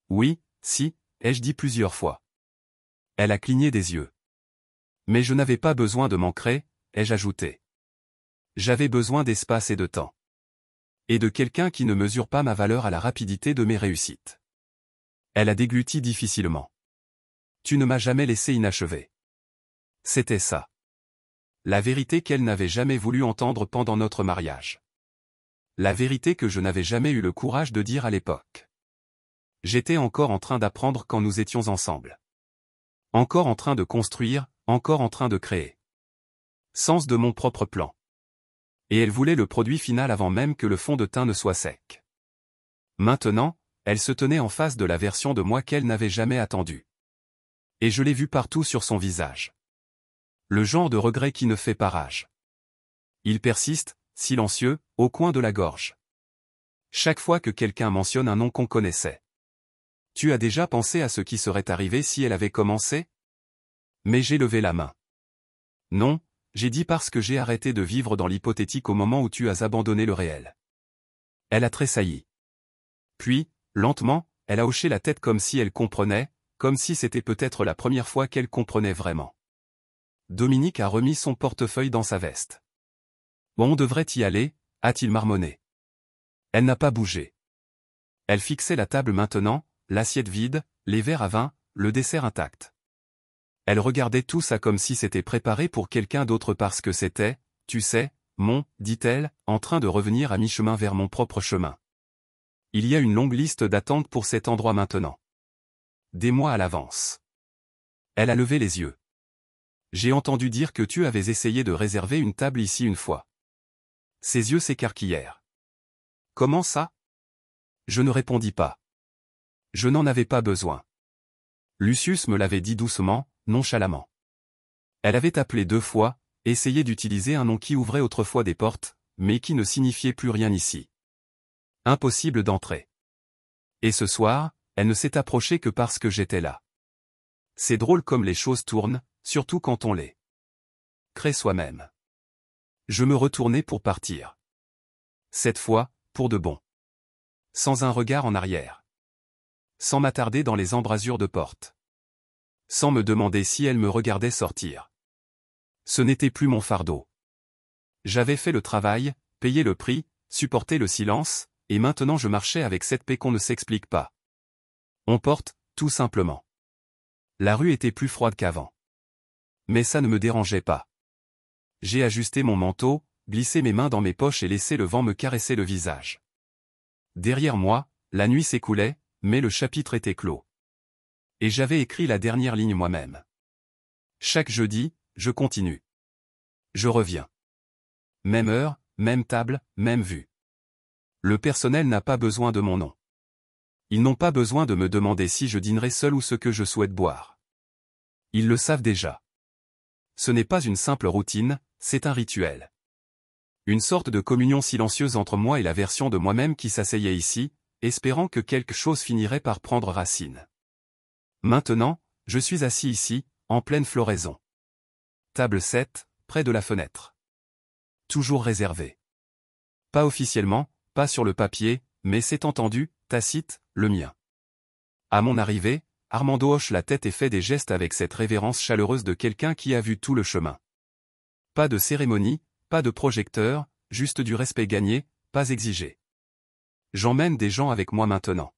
Oui, si, ai-je dit plusieurs fois. Elle a cligné des yeux. Mais je n'avais pas besoin de m'ancrer, ai-je ajouté. J'avais besoin d'espace et de temps. Et de quelqu'un qui ne mesure pas ma valeur à la rapidité de mes réussites. Elle a dégluti difficilement. Tu ne m'as jamais laissé inachevé. C'était ça. La vérité qu'elle n'avait jamais voulu entendre pendant notre mariage. La vérité que je n'avais jamais eu le courage de dire à l'époque. J'étais encore en train d'apprendre quand nous étions ensemble. Encore en train de construire, encore en train de créer. Sens de mon propre plan. Et elle voulait le produit final avant même que le fond de teint ne soit sec. Maintenant, elle se tenait en face de la version de moi qu'elle n'avait jamais attendue. Et je l'ai vu partout sur son visage. Le genre de regret qui ne fait pas rage. Il persiste, silencieux, au coin de la gorge. Chaque fois que quelqu'un mentionne un nom qu'on connaissait. Tu as déjà pensé à ce qui serait arrivé si elle avait commencé? Mais j'ai levé la main. Non, j'ai dit parce que j'ai arrêté de vivre dans l'hypothétique au moment où tu as abandonné le réel. Elle a tressailli. Puis, lentement, elle a hoché la tête comme si elle comprenait, comme si c'était peut-être la première fois qu'elle comprenait vraiment. Dominique a remis son portefeuille dans sa veste. Bon, on devrait y aller, a-t-il marmonné. Elle n'a pas bougé. Elle fixait la table maintenant, l'assiette vide, les verres à vin, le dessert intact. Elle regardait tout ça comme si c'était préparé pour quelqu'un d'autre parce que c'était, tu sais, dit-elle, en train de revenir à mi-chemin vers mon propre chemin. Il y a une longue liste d'attente pour cet endroit maintenant. Des mois à l'avance. Elle a levé les yeux. J'ai entendu dire que tu avais essayé de réserver une table ici une fois. Ses yeux s'écarquillèrent. Comment ça? Je ne répondis pas. Je n'en avais pas besoin. Lucius me l'avait dit doucement, nonchalamment. Elle avait appelé 2 fois, essayé d'utiliser un nom qui ouvrait autrefois des portes, mais qui ne signifiait plus rien ici. Impossible d'entrer. Et ce soir, elle ne s'est approchée que parce que j'étais là. C'est drôle comme les choses tournent, surtout quand on les crée soi-même. Je me retournai pour partir. Cette fois, pour de bon. Sans un regard en arrière. Sans m'attarder dans les embrasures de porte. Sans me demander si elle me regardait sortir. Ce n'était plus mon fardeau. J'avais fait le travail, payé le prix, supporté le silence, et maintenant je marchais avec cette paix qu'on ne s'explique pas. On porte, tout simplement. La rue était plus froide qu'avant. Mais ça ne me dérangeait pas. J'ai ajusté mon manteau, glissé mes mains dans mes poches et laissé le vent me caresser le visage. Derrière moi, la nuit s'écoulait, mais le chapitre était clos. Et j'avais écrit la dernière ligne moi-même. Chaque jeudi, je continue. Je reviens. Même heure, même table, même vue. Le personnel n'a pas besoin de mon nom. Ils n'ont pas besoin de me demander si je dînerai seul ou ce que je souhaite boire. Ils le savent déjà. Ce n'est pas une simple routine, c'est un rituel. Une sorte de communion silencieuse entre moi et la version de moi-même qui s'asseyait ici, espérant que quelque chose finirait par prendre racine. Maintenant, je suis assis ici, en pleine floraison. Table 7, près de la fenêtre. Toujours réservé. Pas officiellement, pas sur le papier, mais c'est entendu, tacite, le mien. À mon arrivée, Armando hoche la tête et fait des gestes avec cette révérence chaleureuse de quelqu'un qui a vu tout le chemin. Pas de cérémonie, pas de projecteur, juste du respect gagné, pas exigé. J'emmène des gens avec moi maintenant.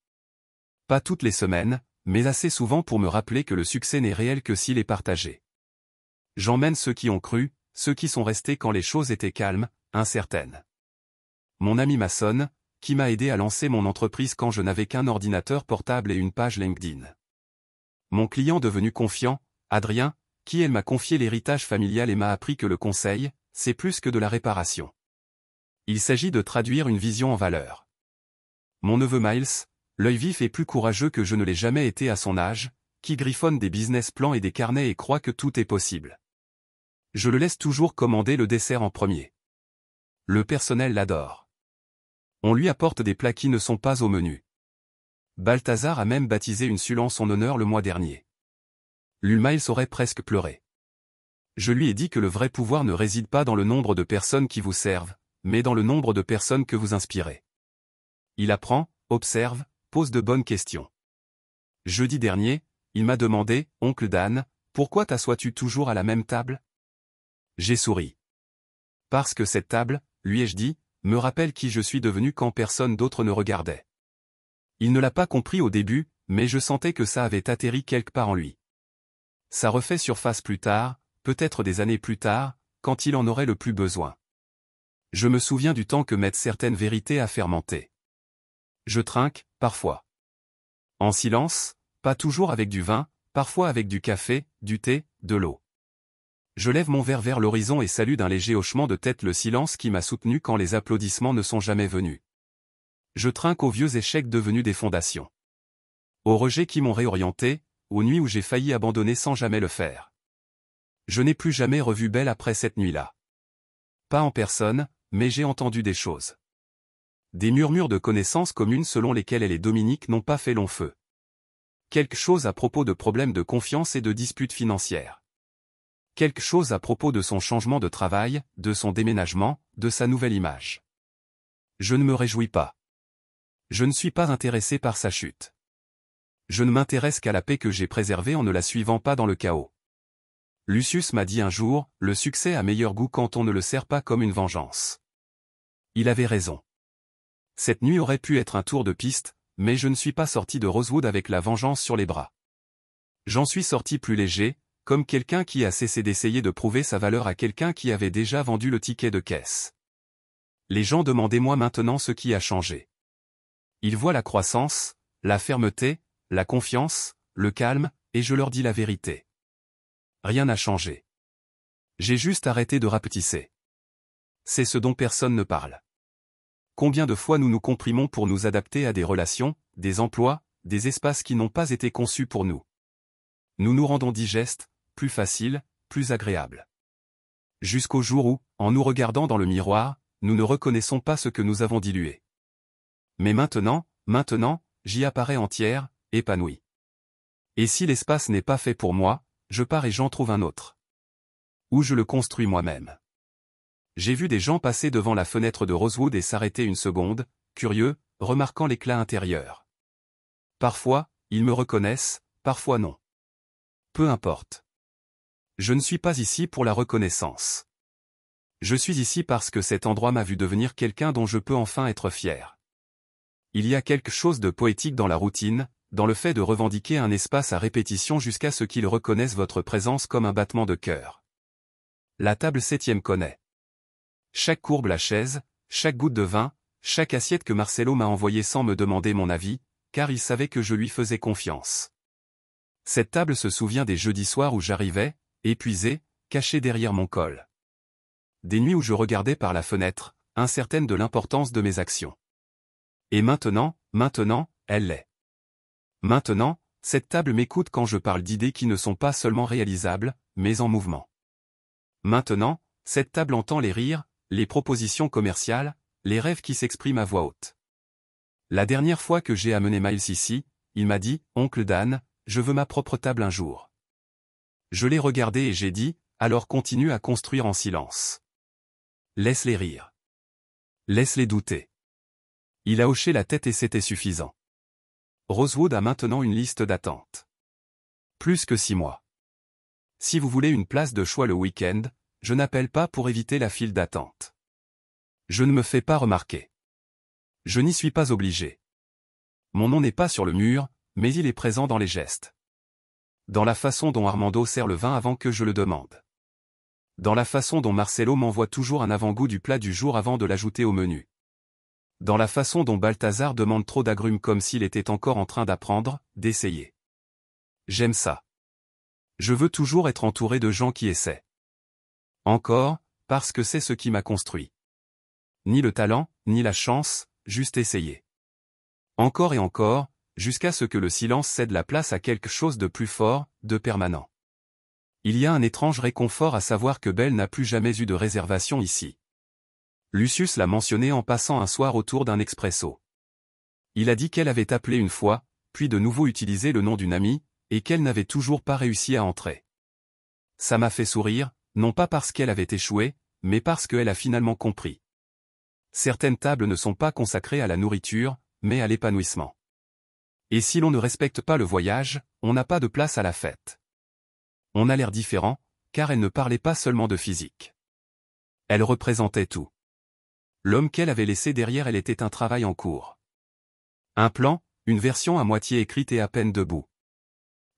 Pas toutes les semaines, mais assez souvent pour me rappeler que le succès n'est réel que s'il est partagé. J'emmène ceux qui ont cru, ceux qui sont restés quand les choses étaient calmes, incertaines. Mon ami maçonne, qui m'a aidé à lancer mon entreprise quand je n'avais qu'un ordinateur portable et une page LinkedIn. Mon client devenu confiant, Adrien, qui elle m'a confié l'héritage familial et m'a appris que le conseil, c'est plus que de la réparation. Il s'agit de traduire une vision en valeur. Mon neveu Miles, l'œil vif et plus courageux que je ne l'ai jamais été à son âge, qui griffonne des business plans et des carnets et croit que tout est possible. Je le laisse toujours commander le dessert en premier. Le personnel l'adore. On lui apporte des plats qui ne sont pas au menu. Balthazar a même baptisé une Sule en son honneur le mois dernier. Miles aurait presque pleuré. Je lui ai dit que le vrai pouvoir ne réside pas dans le nombre de personnes qui vous servent, mais dans le nombre de personnes que vous inspirez. Il apprend, observe, pose de bonnes questions. Jeudi dernier, il m'a demandé, « Oncle Dan, pourquoi t'assois-tu toujours à la même table ?» J'ai souri. Parce que cette table, lui ai-je dit, me rappelle qui je suis devenu quand personne d'autre ne regardait. Il ne l'a pas compris au début, mais je sentais que ça avait atterri quelque part en lui. Ça refait surface plus tard, peut-être des années plus tard, quand il en aurait le plus besoin. Je me souviens du temps que mettent certaines vérités à fermenter. Je trinque, parfois. En silence, pas toujours avec du vin, parfois avec du café, du thé, de l'eau. Je lève mon verre vers l'horizon et salue d'un léger hochement de tête le silence qui m'a soutenu quand les applaudissements ne sont jamais venus. Je trinque aux vieux échecs devenus des fondations. Aux rejets qui m'ont réorienté, aux nuits où j'ai failli abandonner sans jamais le faire. Je n'ai plus jamais revu Belle après cette nuit-là. Pas en personne, mais j'ai entendu des choses. Des murmures de connaissances communes selon lesquelles elle et Dominique n'ont pas fait long feu. Quelque chose à propos de problèmes de confiance et de disputes financières. Quelque chose à propos de son changement de travail, de son déménagement, de sa nouvelle image. Je ne me réjouis pas. Je ne suis pas intéressé par sa chute. Je ne m'intéresse qu'à la paix que j'ai préservée en ne la suivant pas dans le chaos. Lucius m'a dit un jour, le succès a meilleur goût quand on ne le sert pas comme une vengeance. Il avait raison. Cette nuit aurait pu être un tour de piste, mais je ne suis pas sorti de Rosewood avec la vengeance sur les bras. J'en suis sorti plus léger, comme quelqu'un qui a cessé d'essayer de prouver sa valeur à quelqu'un qui avait déjà vendu le ticket de caisse. Les gens demandaient-moi maintenant ce qui a changé. Ils voient la croissance, la fermeté, la confiance, le calme, et je leur dis la vérité. Rien n'a changé. J'ai juste arrêté de rapetisser. C'est ce dont personne ne parle. Combien de fois nous nous comprimons pour nous adapter à des relations, des emplois, des espaces qui n'ont pas été conçus pour nous. Nous nous rendons digestes, plus faciles, plus agréables. Jusqu'au jour où, en nous regardant dans le miroir, nous ne reconnaissons pas ce que nous avons dilué. Mais maintenant, j'y apparais entière, épanouie. Et si l'espace n'est pas fait pour moi, je pars et j'en trouve un autre. Ou je le construis moi-même. J'ai vu des gens passer devant la fenêtre de Rosewood et s'arrêter une seconde, curieux, remarquant l'éclat intérieur. Parfois, ils me reconnaissent, parfois non. Peu importe. Je ne suis pas ici pour la reconnaissance. Je suis ici parce que cet endroit m'a vu devenir quelqu'un dont je peux enfin être fier. Il y a quelque chose de poétique dans la routine, dans le fait de revendiquer un espace à répétition jusqu'à ce qu'ils reconnaissent votre présence comme un battement de cœur. La table 7e connaît. Chaque courbe la chaise, chaque goutte de vin, chaque assiette que Marcelo m'a envoyée sans me demander mon avis, car il savait que je lui faisais confiance. Cette table se souvient des jeudis soirs où j'arrivais, épuisé, caché derrière mon col. Des nuits où je regardais par la fenêtre, incertaine de l'importance de mes actions. Et maintenant, elle l'est. Maintenant, cette table m'écoute quand je parle d'idées qui ne sont pas seulement réalisables, mais en mouvement. Maintenant, cette table entend les rires, les propositions commerciales, les rêves qui s'expriment à voix haute. La dernière fois que j'ai amené Miles ici, il m'a dit, « Oncle Dan, je veux ma propre table un jour. » Je l'ai regardé et j'ai dit, « Alors continue à construire en silence. Laisse-les rire. Laisse-les douter. » Il a hoché la tête et c'était suffisant. Rosewood a maintenant une liste d'attente. Plus que 6 mois. Si vous voulez une place de choix le week-end, je n'appelle pas pour éviter la file d'attente. Je ne me fais pas remarquer. Je n'y suis pas obligé. Mon nom n'est pas sur le mur, mais il est présent dans les gestes. Dans la façon dont Armando sert le vin avant que je le demande. Dans la façon dont Marcelo m'envoie toujours un avant-goût du plat du jour avant de l'ajouter au menu. Dans la façon dont Balthazar demande trop d'agrumes comme s'il était encore en train d'apprendre, d'essayer. J'aime ça. Je veux toujours être entouré de gens qui essaient. Encore, parce que c'est ce qui m'a construit. Ni le talent, ni la chance, juste essayer. Encore et encore, jusqu'à ce que le silence cède la place à quelque chose de plus fort, de permanent. Il y a un étrange réconfort à savoir que Belle n'a plus jamais eu de réservation ici. Lucius l'a mentionné en passant un soir autour d'un expresso. Il a dit qu'elle avait appelé une fois, puis de nouveau utilisé le nom d'une amie, et qu'elle n'avait toujours pas réussi à entrer. Ça m'a fait sourire, non pas parce qu'elle avait échoué, mais parce qu'elle a finalement compris. Certaines tables ne sont pas consacrées à la nourriture, mais à l'épanouissement. Et si l'on ne respecte pas le voyage, on n'a pas de place à la fête. On a l'air différent, car elle ne parlait pas seulement de physique. Elle représentait tout. L'homme qu'elle avait laissé derrière elle était un travail en cours. Un plan, une version à moitié écrite et à peine debout.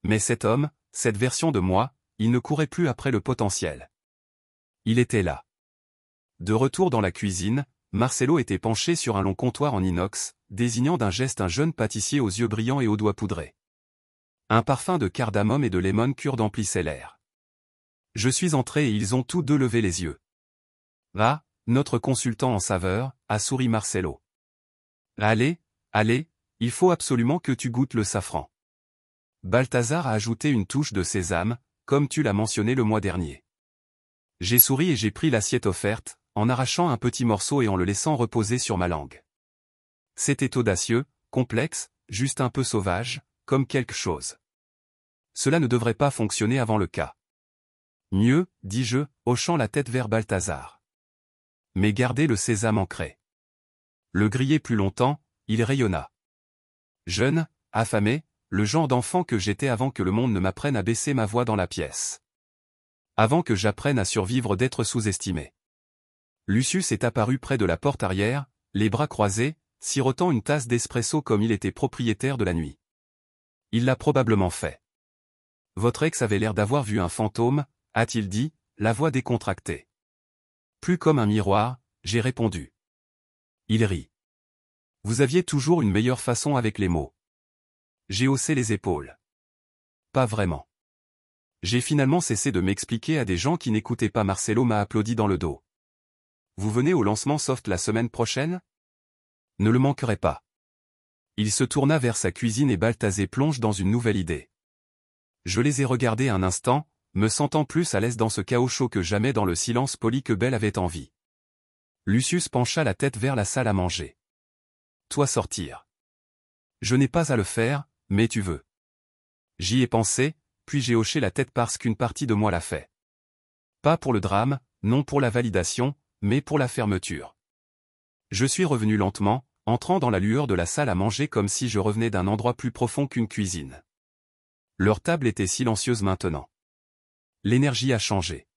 Mais cet homme, cette version de moi, il ne courait plus après le potentiel. Il était là. De retour dans la cuisine, Marcelo était penché sur un long comptoir en inox, désignant d'un geste un jeune pâtissier aux yeux brillants et aux doigts poudrés. Un parfum de cardamome et de lemon curde emplissait l'air. Je suis entré et ils ont tous deux levé les yeux. Va, notre consultant en saveur, a souri Marcelo. Allez, allez, il faut absolument que tu goûtes le safran. Balthazar a ajouté une touche de sésame, comme tu l'as mentionné le mois dernier. J'ai souri et j'ai pris l'assiette offerte, en arrachant un petit morceau et en le laissant reposer sur ma langue. C'était audacieux, complexe, juste un peu sauvage, comme quelque chose. Cela ne devrait pas fonctionner avant le cas. Mieux, dis-je, hochant la tête vers Balthazar. Mais gardez le sésame ancré. Le griller plus longtemps, il rayonna. Jeune, affamé, le genre d'enfant que j'étais avant que le monde ne m'apprenne à baisser ma voix dans la pièce. Avant que j'apprenne à survivre d'être sous-estimé. Lucius est apparu près de la porte arrière, les bras croisés, sirotant une tasse d'espresso comme il était propriétaire de la nuit. Il l'a probablement fait. Votre ex avait l'air d'avoir vu un fantôme, a-t-il dit, la voix décontractée. Plus comme un miroir, j'ai répondu. Il rit. Vous aviez toujours une meilleure façon avec les mots. J'ai haussé les épaules. Pas vraiment. J'ai finalement cessé de m'expliquer à des gens qui n'écoutaient pas. Marcelo m'a applaudi dans le dos. Vous venez au lancement soft la semaine prochaine? Ne le manquerez pas. Il se tourna vers sa cuisine et Balthazar plonge dans une nouvelle idée. Je les ai regardés un instant, me sentant plus à l'aise dans ce chaos chaud que jamais dans le silence poli que Belle avait envie. Lucius pencha la tête vers la salle à manger. Toi sortir. Je n'ai pas à le faire, mais tu veux. J'y ai pensé, puis j'ai hoché la tête parce qu'une partie de moi l'a fait. Pas pour le drame, non pour la validation, mais pour la fermeture. Je suis revenu lentement, entrant dans la lueur de la salle à manger comme si je revenais d'un endroit plus profond qu'une cuisine. Leur table était silencieuse maintenant. L'énergie a changé.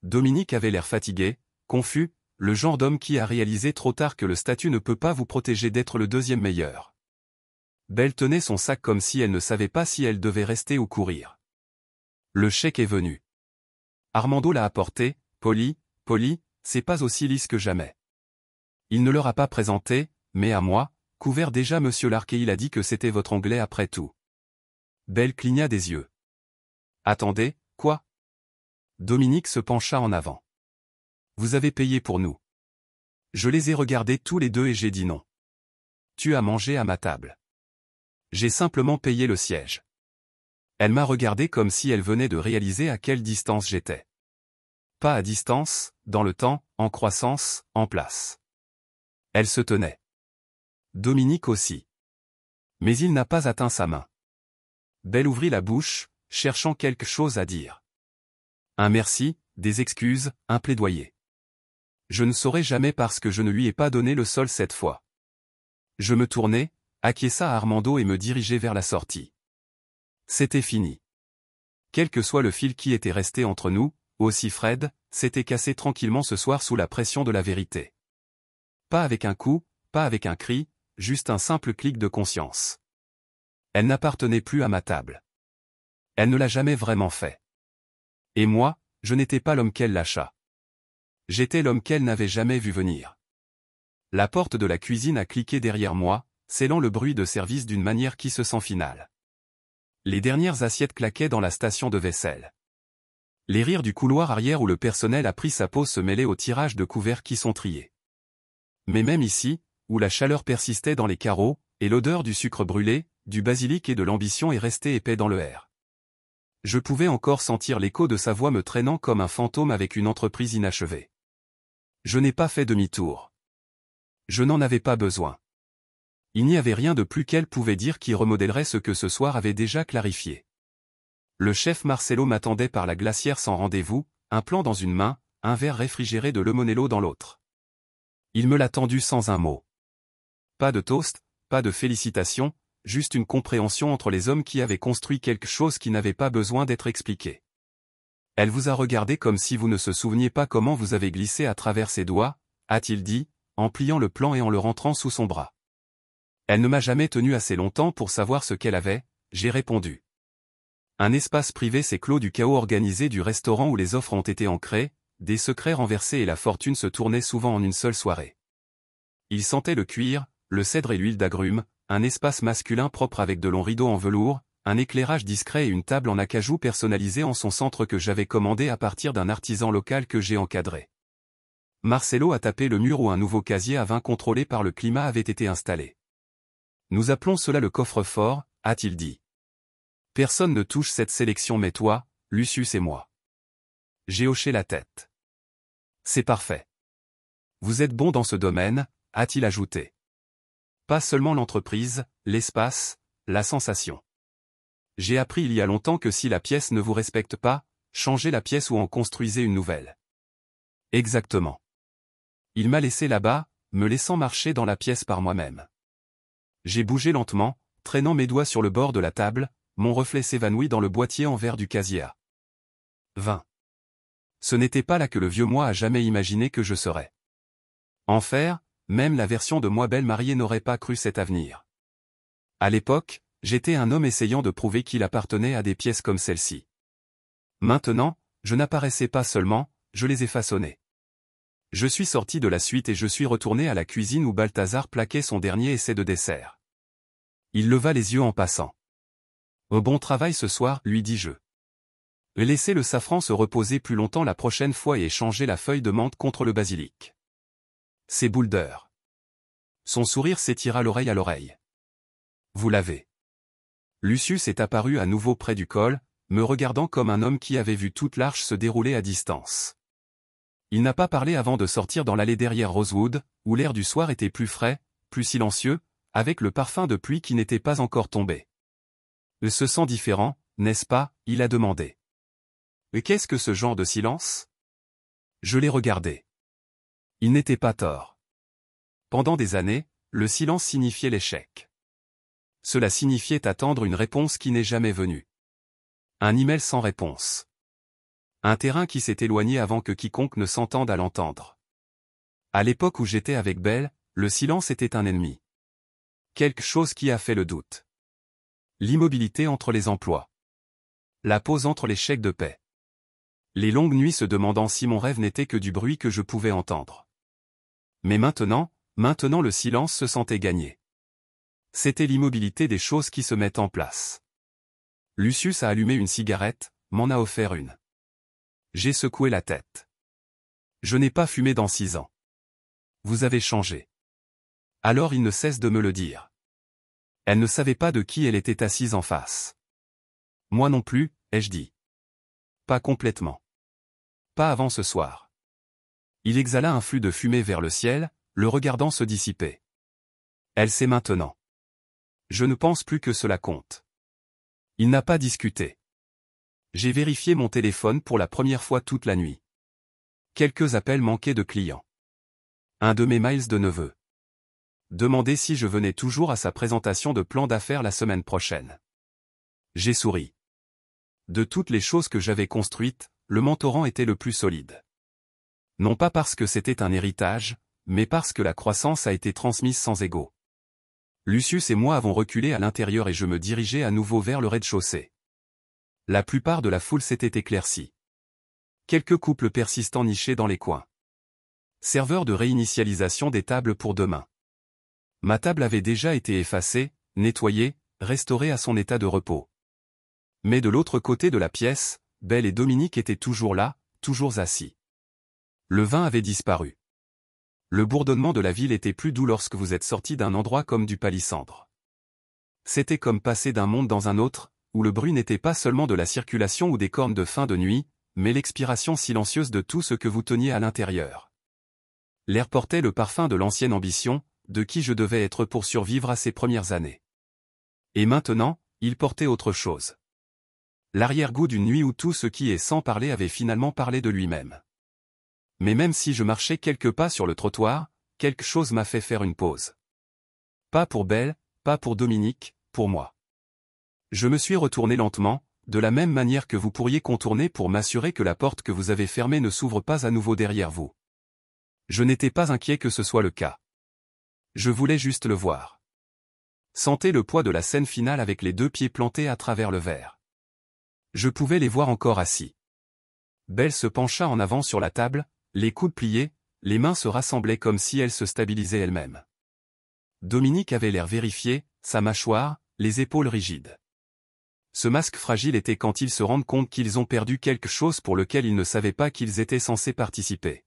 Dominique avait l'air fatigué, confus, le genre d'homme qui a réalisé trop tard que le statut ne peut pas vous protéger d'être le deuxième meilleur. Belle tenait son sac comme si elle ne savait pas si elle devait rester ou courir. Le chèque est venu. Armando l'a apporté, poli, c'est pas aussi lisse que jamais. Il ne leur a pas présenté, mais à moi, couvert déjà Monsieur Larquet. Il a dit que c'était votre anglais après tout. Belle cligna des yeux. Attendez, quoi? Dominique se pencha en avant. Vous avez payé pour nous. Je les ai regardés tous les deux et j'ai dit non. Tu as mangé à ma table. J'ai simplement payé le siège. Elle m'a regardé comme si elle venait de réaliser à quelle distance j'étais. Pas à distance, dans le temps, en croissance, en place. Elle se tenait. Dominique aussi. Mais il n'a pas atteint sa main. Belle ouvrit la bouche, cherchant quelque chose à dire. Un merci, des excuses, un plaidoyer. Je ne saurai jamais parce que je ne lui ai pas donné le sol cette fois. Je me tournai, acquiesça à Armando et me dirigeai vers la sortie. C'était fini. Quel que soit le fil qui était resté entre nous, aussi Fred, s'était cassé tranquillement ce soir sous la pression de la vérité. Pas avec un coup, pas avec un cri, juste un simple clic de conscience. Elle n'appartenait plus à ma table. Elle ne l'a jamais vraiment fait. Et moi, je n'étais pas l'homme qu'elle lâcha. J'étais l'homme qu'elle n'avait jamais vu venir. La porte de la cuisine a cliqué derrière moi, scellant le bruit de service d'une manière qui se sent finale. Les dernières assiettes claquaient dans la station de vaisselle. Les rires du couloir arrière où le personnel a pris sa pause se mêlaient au tirage de couverts qui sont triés. Mais même ici, où la chaleur persistait dans les carreaux, et l'odeur du sucre brûlé, du basilic et de l'ambition est restée épais dans le air. Je pouvais encore sentir l'écho de sa voix me traînant comme un fantôme avec une entreprise inachevée. Je n'ai pas fait demi-tour. Je n'en avais pas besoin. Il n'y avait rien de plus qu'elle pouvait dire qui remodèlerait ce que ce soir avait déjà clarifié. Le chef Marcelo m'attendait par la glacière sans rendez-vous, un plan dans une main, un verre réfrigéré de Lemonello dans l'autre. Il me l'a tendu sans un mot. Pas de toast, pas de félicitations, juste une compréhension entre les hommes qui avaient construit quelque chose qui n'avait pas besoin d'être expliqué. Elle vous a regardé comme si vous ne se souveniez pas comment vous avez glissé à travers ses doigts, a-t-il dit, en pliant le plan et en le rentrant sous son bras. Elle ne m'a jamais tenu assez longtemps pour savoir ce qu'elle avait, j'ai répondu. Un espace privé s'est clos du chaos organisé du restaurant où les offres ont été ancrées, des secrets renversés et la fortune se tournait souvent en une seule soirée. Il sentait le cuir, le cèdre et l'huile d'agrumes, un espace masculin propre avec de longs rideaux en velours, un éclairage discret et une table en acajou personnalisée en son centre que j'avais commandé à partir d'un artisan local que j'ai encadré. Marcelo a tapé le mur où un nouveau casier à vin contrôlé par le climat avait été installé. Nous appelons cela le coffre-fort, a-t-il dit. Personne ne touche cette sélection mais toi, Lucius et moi. J'ai hoché la tête. C'est parfait. Vous êtes bon dans ce domaine, a-t-il ajouté. Pas seulement l'entreprise, l'espace, la sensation. J'ai appris il y a longtemps que si la pièce ne vous respecte pas, changez la pièce ou en construisez une nouvelle. Exactement. Il m'a laissé là-bas, me laissant marcher dans la pièce par moi-même. J'ai bougé lentement, traînant mes doigts sur le bord de la table, mon reflet s'évanouit dans le boîtier en verre du casier à 20. Ce n'était pas là que le vieux moi a jamais imaginé que je serais. En faire, même la version de moi belle mariée n'aurait pas cru cet avenir. À l'époque, j'étais un homme essayant de prouver qu'il appartenait à des pièces comme celle-ci. Maintenant, je n'apparaissais pas seulement, je les ai façonnées. Je suis sorti de la suite et je suis retourné à la cuisine où Balthazar plaquait son dernier essai de dessert. Il leva les yeux en passant. Au bon travail ce soir, lui dis-je. Laissez le safran se reposer plus longtemps la prochaine fois et échanger la feuille de menthe contre le basilic. C'est Boulder. Son sourire s'étira l'oreille à l'oreille. Vous l'avez. Lucius est apparu à nouveau près du col, me regardant comme un homme qui avait vu toute l'arche se dérouler à distance. Il n'a pas parlé avant de sortir dans l'allée derrière Rosewood, où l'air du soir était plus frais, plus silencieux, avec le parfum de pluie qui n'était pas encore tombé. Se sent différent, n'est-ce pas, il a demandé. Mais qu'est-ce que ce genre de silence? Je l'ai regardé. Il n'était pas tort. Pendant des années, le silence signifiait l'échec. Cela signifiait attendre une réponse qui n'est jamais venue. Un email sans réponse. Un terrain qui s'est éloigné avant que quiconque ne s'entende à l'entendre. À l'époque où j'étais avec Belle, le silence était un ennemi. Quelque chose qui a fait le doute. L'immobilité entre les emplois. La pause entre les chèques de paie. Les longues nuits se demandant si mon rêve n'était que du bruit que je pouvais entendre. Mais maintenant le silence se sentait gagné. C'était l'immobilité des choses qui se mettent en place. Lucius a allumé une cigarette, m'en a offert une. J'ai secoué la tête. Je n'ai pas fumé dans 6 ans. Vous avez changé. Alors il ne cesse de me le dire. Elle ne savait pas de qui elle était assise en face. Moi non plus, ai-je dit. Pas complètement. Pas avant ce soir. Il exhala un flux de fumée vers le ciel, le regardant se dissiper. Elle sait maintenant. Je ne pense plus que cela compte. Il n'a pas discuté. J'ai vérifié mon téléphone pour la première fois toute la nuit. Quelques appels manqués de clients. Un de mes mails de neveu. Demandez si je venais toujours à sa présentation de plan d'affaires la semaine prochaine. J'ai souri. De toutes les choses que j'avais construites, le mentorat était le plus solide. Non pas parce que c'était un héritage, mais parce que la croissance a été transmise sans égaux. Lucius et moi avons reculé à l'intérieur et je me dirigeais à nouveau vers le rez-de-chaussée. La plupart de la foule s'était éclaircie. Quelques couples persistants nichés dans les coins. Serveur de réinitialisation des tables pour demain. Ma table avait déjà été effacée, nettoyée, restaurée à son état de repos. Mais de l'autre côté de la pièce, Belle et Dominique étaient toujours là, toujours assis. Le vin avait disparu. Le bourdonnement de la ville était plus doux lorsque vous êtes sorti d'un endroit comme du Palissandre. C'était comme passer d'un monde dans un autre, où le bruit n'était pas seulement de la circulation ou des cornes de fin de nuit, mais l'expiration silencieuse de tout ce que vous teniez à l'intérieur. L'air portait le parfum de l'ancienne ambition, de qui je devais être pour survivre à ces premières années. Et maintenant, il portait autre chose. L'arrière-goût d'une nuit où tout ce qui est sans parler avait finalement parlé de lui-même. Mais même si je marchais quelques pas sur le trottoir, quelque chose m'a fait faire une pause. Pas pour Belle, pas pour Dominique, pour moi. Je me suis retourné lentement, de la même manière que vous pourriez contourner pour m'assurer que la porte que vous avez fermée ne s'ouvre pas à nouveau derrière vous. Je n'étais pas inquiet que ce soit le cas. Je voulais juste le voir. Sentez le poids de la scène finale avec les 2 pieds plantés à travers le verre. Je pouvais les voir encore assis. Belle se pencha en avant sur la table, les coudes pliés, les mains se rassemblaient comme si elle se stabilisait elle-même. Dominique avait l'air vérifié, sa mâchoire, les épaules rigides. Ce masque fragile était quand ils se rendent compte qu'ils ont perdu quelque chose pour lequel ils ne savaient pas qu'ils étaient censés participer.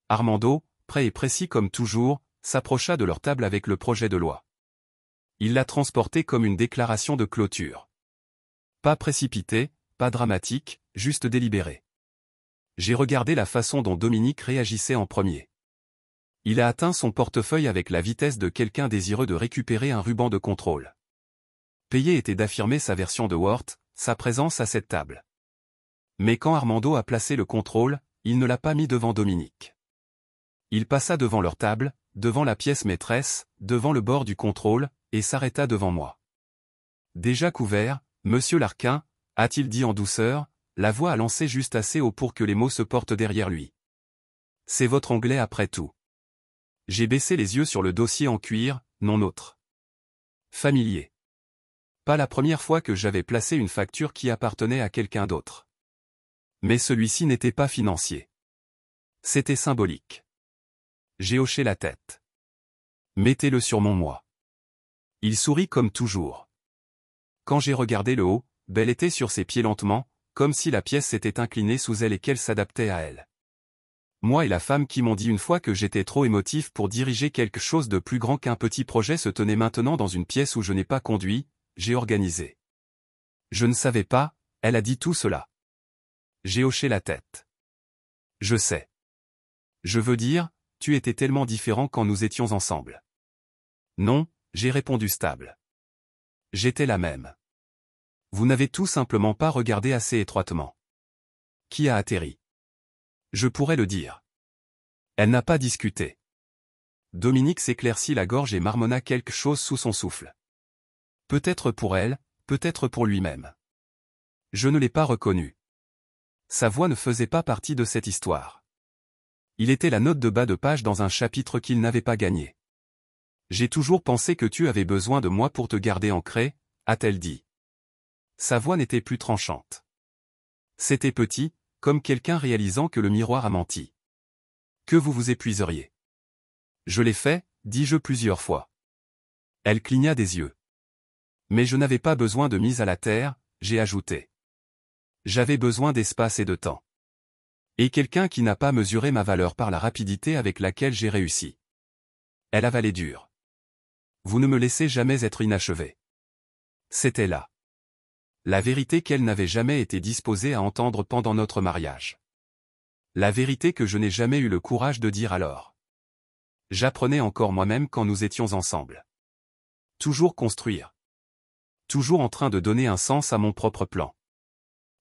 Armando, prêt et précis comme toujours, s'approcha de leur table avec le projet de loi. Il l'a transporté comme une déclaration de clôture. Pas précipité, pas dramatique, juste délibéré. J'ai regardé la façon dont Dominique réagissait en premier. Il a atteint son portefeuille avec la vitesse de quelqu'un désireux de récupérer un ruban de contrôle. Payer était d'affirmer sa version de Wort, sa présence à cette table. Mais quand Armando a placé le contrôle, il ne l'a pas mis devant Dominique. Il passa devant leur table, devant la pièce maîtresse, devant le bord du contrôle, et s'arrêta devant moi. Déjà couvert, Monsieur Larquin, a-t-il dit en douceur, la voix a lancé juste assez haut pour que les mots se portent derrière lui. C'est votre anglais après tout. J'ai baissé les yeux sur le dossier en cuir, non autre. Familier. Pas la première fois que j'avais placé une facture qui appartenait à quelqu'un d'autre. Mais celui-ci n'était pas financier. C'était symbolique. J'ai hoché la tête. Mettez-le sur mon moi. Il sourit comme toujours. Quand j'ai regardé le haut, Belle était sur ses pieds lentement, comme si la pièce s'était inclinée sous elle et qu'elle s'adaptait à elle. Moi et la femme qui m'ont dit une fois que j'étais trop émotif pour diriger quelque chose de plus grand qu'un petit projet se tenaient maintenant dans une pièce où je n'ai pas conduit, j'ai organisé. Je ne savais pas, elle a dit tout cela. J'ai hoché la tête. Je sais. Je veux dire, tu étais tellement différent quand nous étions ensemble. Non, j'ai répondu stable. J'étais la même. Vous n'avez tout simplement pas regardé assez étroitement. Qui a atterri? Je pourrais le dire. Elle n'a pas discuté. Dominique s'éclaircit la gorge et marmonna quelque chose sous son souffle. Peut-être pour elle, peut-être pour lui-même. Je ne l'ai pas reconnu. Sa voix ne faisait pas partie de cette histoire. Il était la note de bas de page dans un chapitre qu'il n'avait pas gagné. J'ai toujours pensé que tu avais besoin de moi pour te garder ancré, a-t-elle dit. Sa voix n'était plus tranchante. C'était petit, comme quelqu'un réalisant que le miroir a menti. Que vous vous épuiseriez. Je l'ai fait, dis-je plusieurs fois. Elle cligna des yeux. Mais je n'avais pas besoin de mise à la terre, j'ai ajouté. J'avais besoin d'espace et de temps. Et quelqu'un qui n'a pas mesuré ma valeur par la rapidité avec laquelle j'ai réussi. Elle avalait dur. Vous ne me laissez jamais être inachevé. C'était là. La vérité qu'elle n'avait jamais été disposée à entendre pendant notre mariage. La vérité que je n'ai jamais eu le courage de dire alors. J'apprenais encore moi-même quand nous étions ensemble. Toujours construire. Toujours en train de donner un sens à mon propre plan.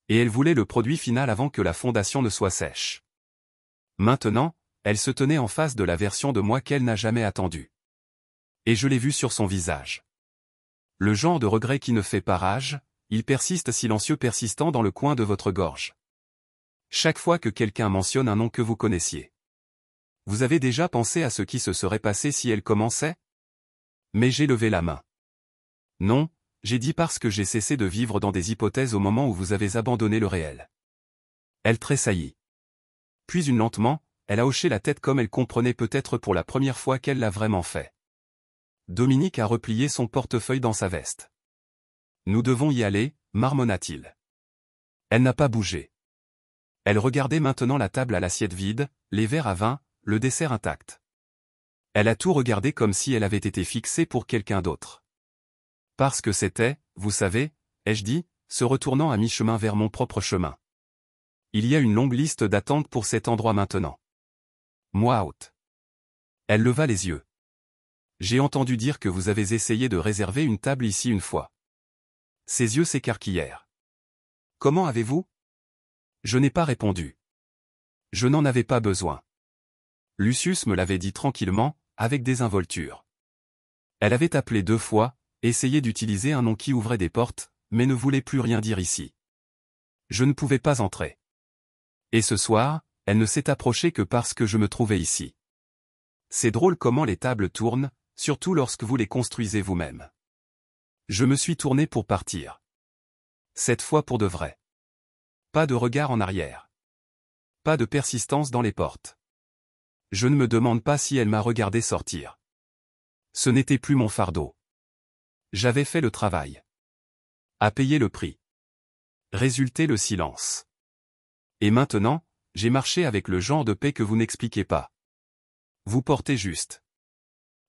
Et elle voulait le produit final avant que la fondation ne soit sèche. Maintenant, elle se tenait en face de la version de moi qu'elle n'a jamais attendue. Et je l'ai vu sur son visage. Le genre de regret qui ne fait pas rage, il persiste silencieux persistant dans le coin de votre gorge. Chaque fois que quelqu'un mentionne un nom que vous connaissiez. Vous avez déjà pensé à ce qui se serait passé si elle commençait? Mais j'ai levé la main. Non, j'ai dit parce que j'ai cessé de vivre dans des hypothèses au moment où vous avez abandonné le réel. Elle tressaillit. Puis lentement, elle a hoché la tête comme elle comprenait peut-être pour la première fois qu'elle l'a vraiment fait. Dominique a replié son portefeuille dans sa veste. Nous devons y aller, marmonna-t-il. Elle n'a pas bougé. Elle regardait maintenant la table à l'assiette vide, les verres à vin, le dessert intact. Elle a tout regardé comme si elle avait été fixée pour quelqu'un d'autre. Parce que c'était, vous savez, ai-je dit, se retournant à mi-chemin vers mon propre chemin. Il y a une longue liste d'attente pour cet endroit maintenant. Moi out. Elle leva les yeux. J'ai entendu dire que vous avez essayé de réserver une table ici une fois. Ses yeux s'écarquillèrent. Comment avez-vous? Je n'ai pas répondu. Je n'en avais pas besoin. Lucius me l'avait dit tranquillement, avec désinvolture. Elle avait appelé 2 fois, essayé d'utiliser un nom qui ouvrait des portes, mais ne voulait plus rien dire ici. Je ne pouvais pas entrer. Et ce soir, elle ne s'est approchée que parce que je me trouvais ici. C'est drôle comment les tables tournent, surtout lorsque vous les construisez vous-même. Je me suis tourné pour partir. Cette fois pour de vrai. Pas de regard en arrière. Pas de persistance dans les portes. Je ne me demande pas si elle m'a regardé sortir. Ce n'était plus mon fardeau. J'avais fait le travail. À payer le prix. Résultait le silence. Et maintenant, j'ai marché avec le genre de paix que vous n'expliquez pas. Vous portez juste.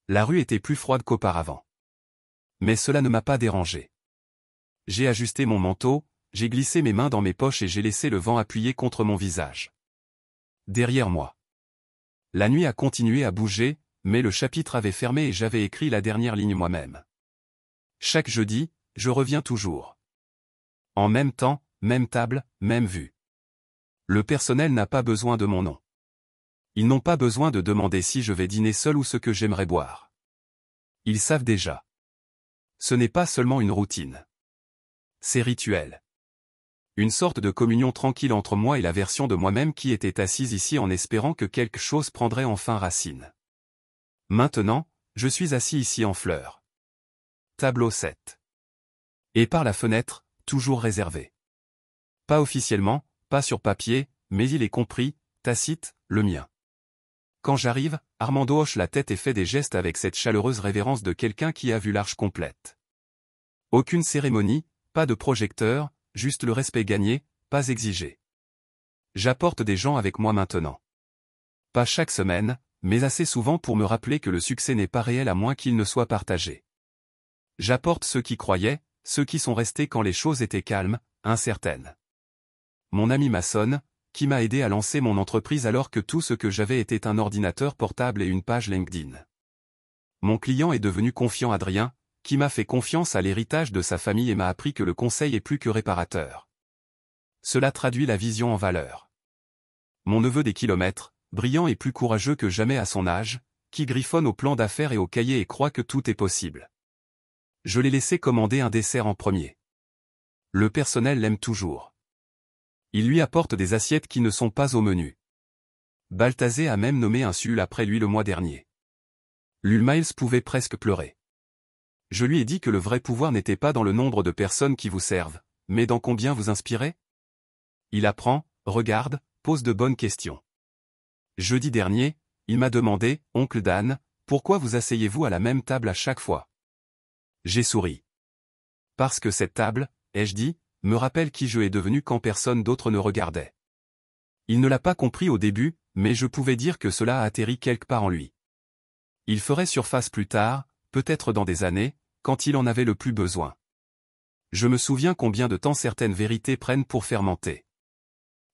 La rue était plus froide qu'auparavant. Mais cela ne m'a pas dérangé. J'ai ajusté mon manteau, j'ai glissé mes mains dans mes poches et j'ai laissé le vent appuyer contre mon visage. Derrière moi. La nuit a continué à bouger, mais le chapitre avait fermé et j'avais écrit la dernière ligne moi-même. Chaque jeudi, je reviens toujours. En même temps, même table, même vue. Le personnel n'a pas besoin de mon nom. Ils n'ont pas besoin de demander si je vais dîner seul ou ce que j'aimerais boire. Ils savent déjà. Ce n'est pas seulement une routine. C'est rituel. Une sorte de communion tranquille entre moi et la version de moi-même qui était assise ici en espérant que quelque chose prendrait enfin racine. Maintenant, je suis assis ici en fleurs. Tableau 7. Et par la fenêtre, toujours réservé. Pas officiellement, pas sur papier, mais il est compris, tacite, le mien. Quand j'arrive, Armando hoche la tête et fait des gestes avec cette chaleureuse révérence de quelqu'un qui a vu l'arche complète. Aucune cérémonie, pas de projecteur, juste le respect gagné, pas exigé. J'apporte des gens avec moi maintenant. Pas chaque semaine, mais assez souvent pour me rappeler que le succès n'est pas réel à moins qu'il ne soit partagé. J'apporte ceux qui croyaient, ceux qui sont restés quand les choses étaient calmes, incertaines. Mon ami maçonne, qui m'a aidé à lancer mon entreprise alors que tout ce que j'avais était un ordinateur portable et une page LinkedIn. Mon client est devenu confiant Adrien, qui m'a fait confiance à l'héritage de sa famille et m'a appris que le conseil est plus que réparateur. Cela traduit la vision en valeur. Mon neveu des kilomètres, brillant et plus courageux que jamais à son âge, qui griffonne au plan d'affaires et au cahier et croit que tout est possible. Je l'ai laissé commander un dessert en premier. Le personnel l'aime toujours. Il lui apporte des assiettes qui ne sont pas au menu. Balthazé a même nommé un Sul après lui le mois dernier. Lul Miles pouvait presque pleurer. Je lui ai dit que le vrai pouvoir n'était pas dans le nombre de personnes qui vous servent, mais dans combien vous inspirez. Il apprend, regarde, pose de bonnes questions. Jeudi dernier, il m'a demandé, Oncle Dan, pourquoi vous asseyez-vous à la même table à chaque fois? J'ai souri. Parce que cette table, ai-je dit, me rappelle qui je est devenu quand personne d'autre ne regardait. Il ne l'a pas compris au début, mais je pouvais dire que cela a atterri quelque part en lui. Il ferait surface plus tard, peut-être dans des années, quand il en avait le plus besoin. Je me souviens combien de temps certaines vérités prennent pour fermenter.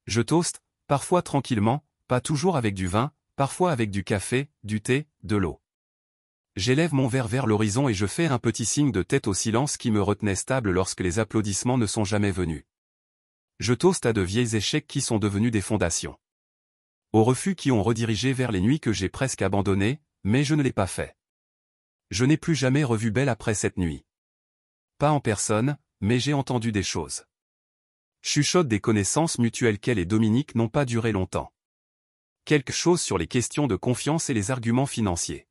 Je toaste, parfois tranquillement, pas toujours avec du vin, parfois avec du café, du thé, de l'eau. J'élève mon verre vers l'horizon et je fais un petit signe de tête au silence qui me retenait stable lorsque les applaudissements ne sont jamais venus. Je toaste à de vieilles échecs qui sont devenus des fondations. Aux refus qui ont redirigé vers les nuits que j'ai presque abandonnées, mais je ne l'ai pas fait. Je n'ai plus jamais revu Belle après cette nuit. Pas en personne, mais j'ai entendu des choses. Chuchote des connaissances mutuelles qu'elle et Dominique n'ont pas duré longtemps. Quelque chose sur les questions de confiance et les arguments financiers.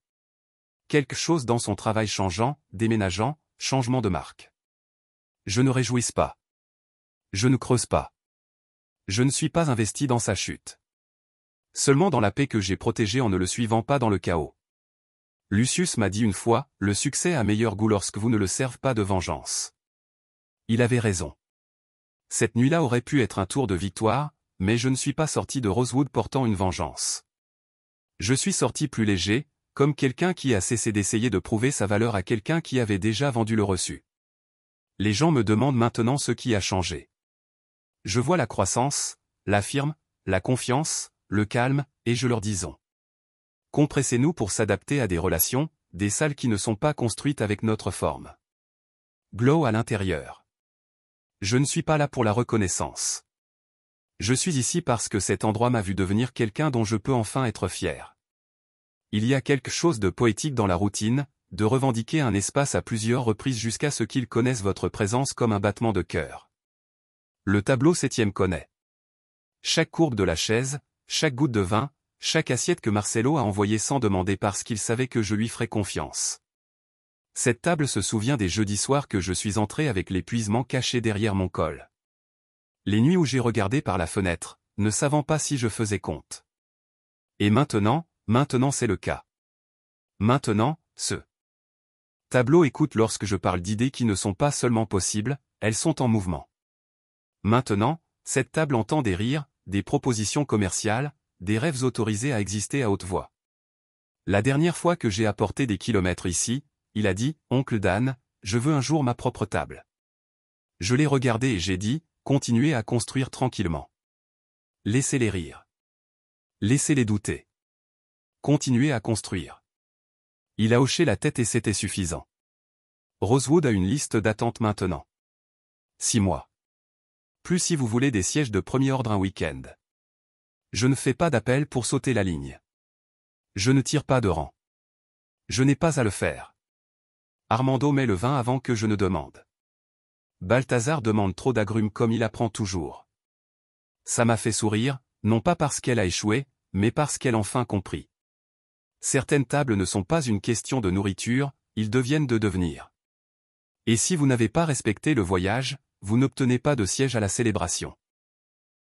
Quelque chose dans son travail changeant, déménageant, changement de marque. Je ne réjouisse pas. Je ne creuse pas. Je ne suis pas investi dans sa chute. Seulement dans la paix que j'ai protégée en ne le suivant pas dans le chaos. Lucius m'a dit une fois, le succès a meilleur goût lorsque vous ne le servez pas de vengeance. Il avait raison. Cette nuit-là aurait pu être un tour de victoire, mais je ne suis pas sorti de Rosewood portant une vengeance. Je suis sorti plus léger, comme quelqu'un qui a cessé d'essayer de prouver sa valeur à quelqu'un qui avait déjà vendu le reçu. Les gens me demandent maintenant ce qui a changé. Je vois la croissance, la firme, la confiance, le calme, et je leur dis non. Compressez-nous pour s'adapter à des relations, des salles qui ne sont pas construites avec notre forme. Glow à l'intérieur. Je ne suis pas là pour la reconnaissance. Je suis ici parce que cet endroit m'a vu devenir quelqu'un dont je peux enfin être fier. Il y a quelque chose de poétique dans la routine, de revendiquer un espace à plusieurs reprises jusqu'à ce qu'ils connaissent votre présence comme un battement de cœur. Le tableau 7e connaît. Chaque courbe de la chaise, chaque goutte de vin, chaque assiette que Marcelo a envoyée sans demander parce qu'il savait que je lui ferais confiance. Cette table se souvient des jeudis soirs que je suis entré avec l'épuisement caché derrière mon col. Les nuits où j'ai regardé par la fenêtre, ne savant pas si je faisais compte. Et maintenant c'est le cas. Maintenant, ce tableau écoute lorsque je parle d'idées qui ne sont pas seulement possibles, elles sont en mouvement. Maintenant, cette table entend des rires, des propositions commerciales, des rêves autorisés à exister à haute voix. La dernière fois que j'ai apporté des kilomètres ici, il a dit, « Oncle Dan, je veux un jour ma propre table. » Je l'ai regardé et j'ai dit, « Continuez à construire tranquillement. Laissez-les rire. Laissez-les douter. Continuez à construire. » Il a hoché la tête et c'était suffisant. Rosewood a une liste d'attente maintenant. 6 mois. Plus si vous voulez des sièges de premier ordre un week-end. Je ne fais pas d'appel pour sauter la ligne. Je ne tire pas de rang. Je n'ai pas à le faire. Armando met le vin avant que je ne demande. Balthazar demande trop d'agrumes comme il apprend toujours. Ça m'a fait sourire, non pas parce qu'elle a échoué, mais parce qu'elle enfin compris. Certaines tables ne sont pas une question de nourriture, ils deviennent de devenir. Et si vous n'avez pas respecté le voyage, vous n'obtenez pas de siège à la célébration.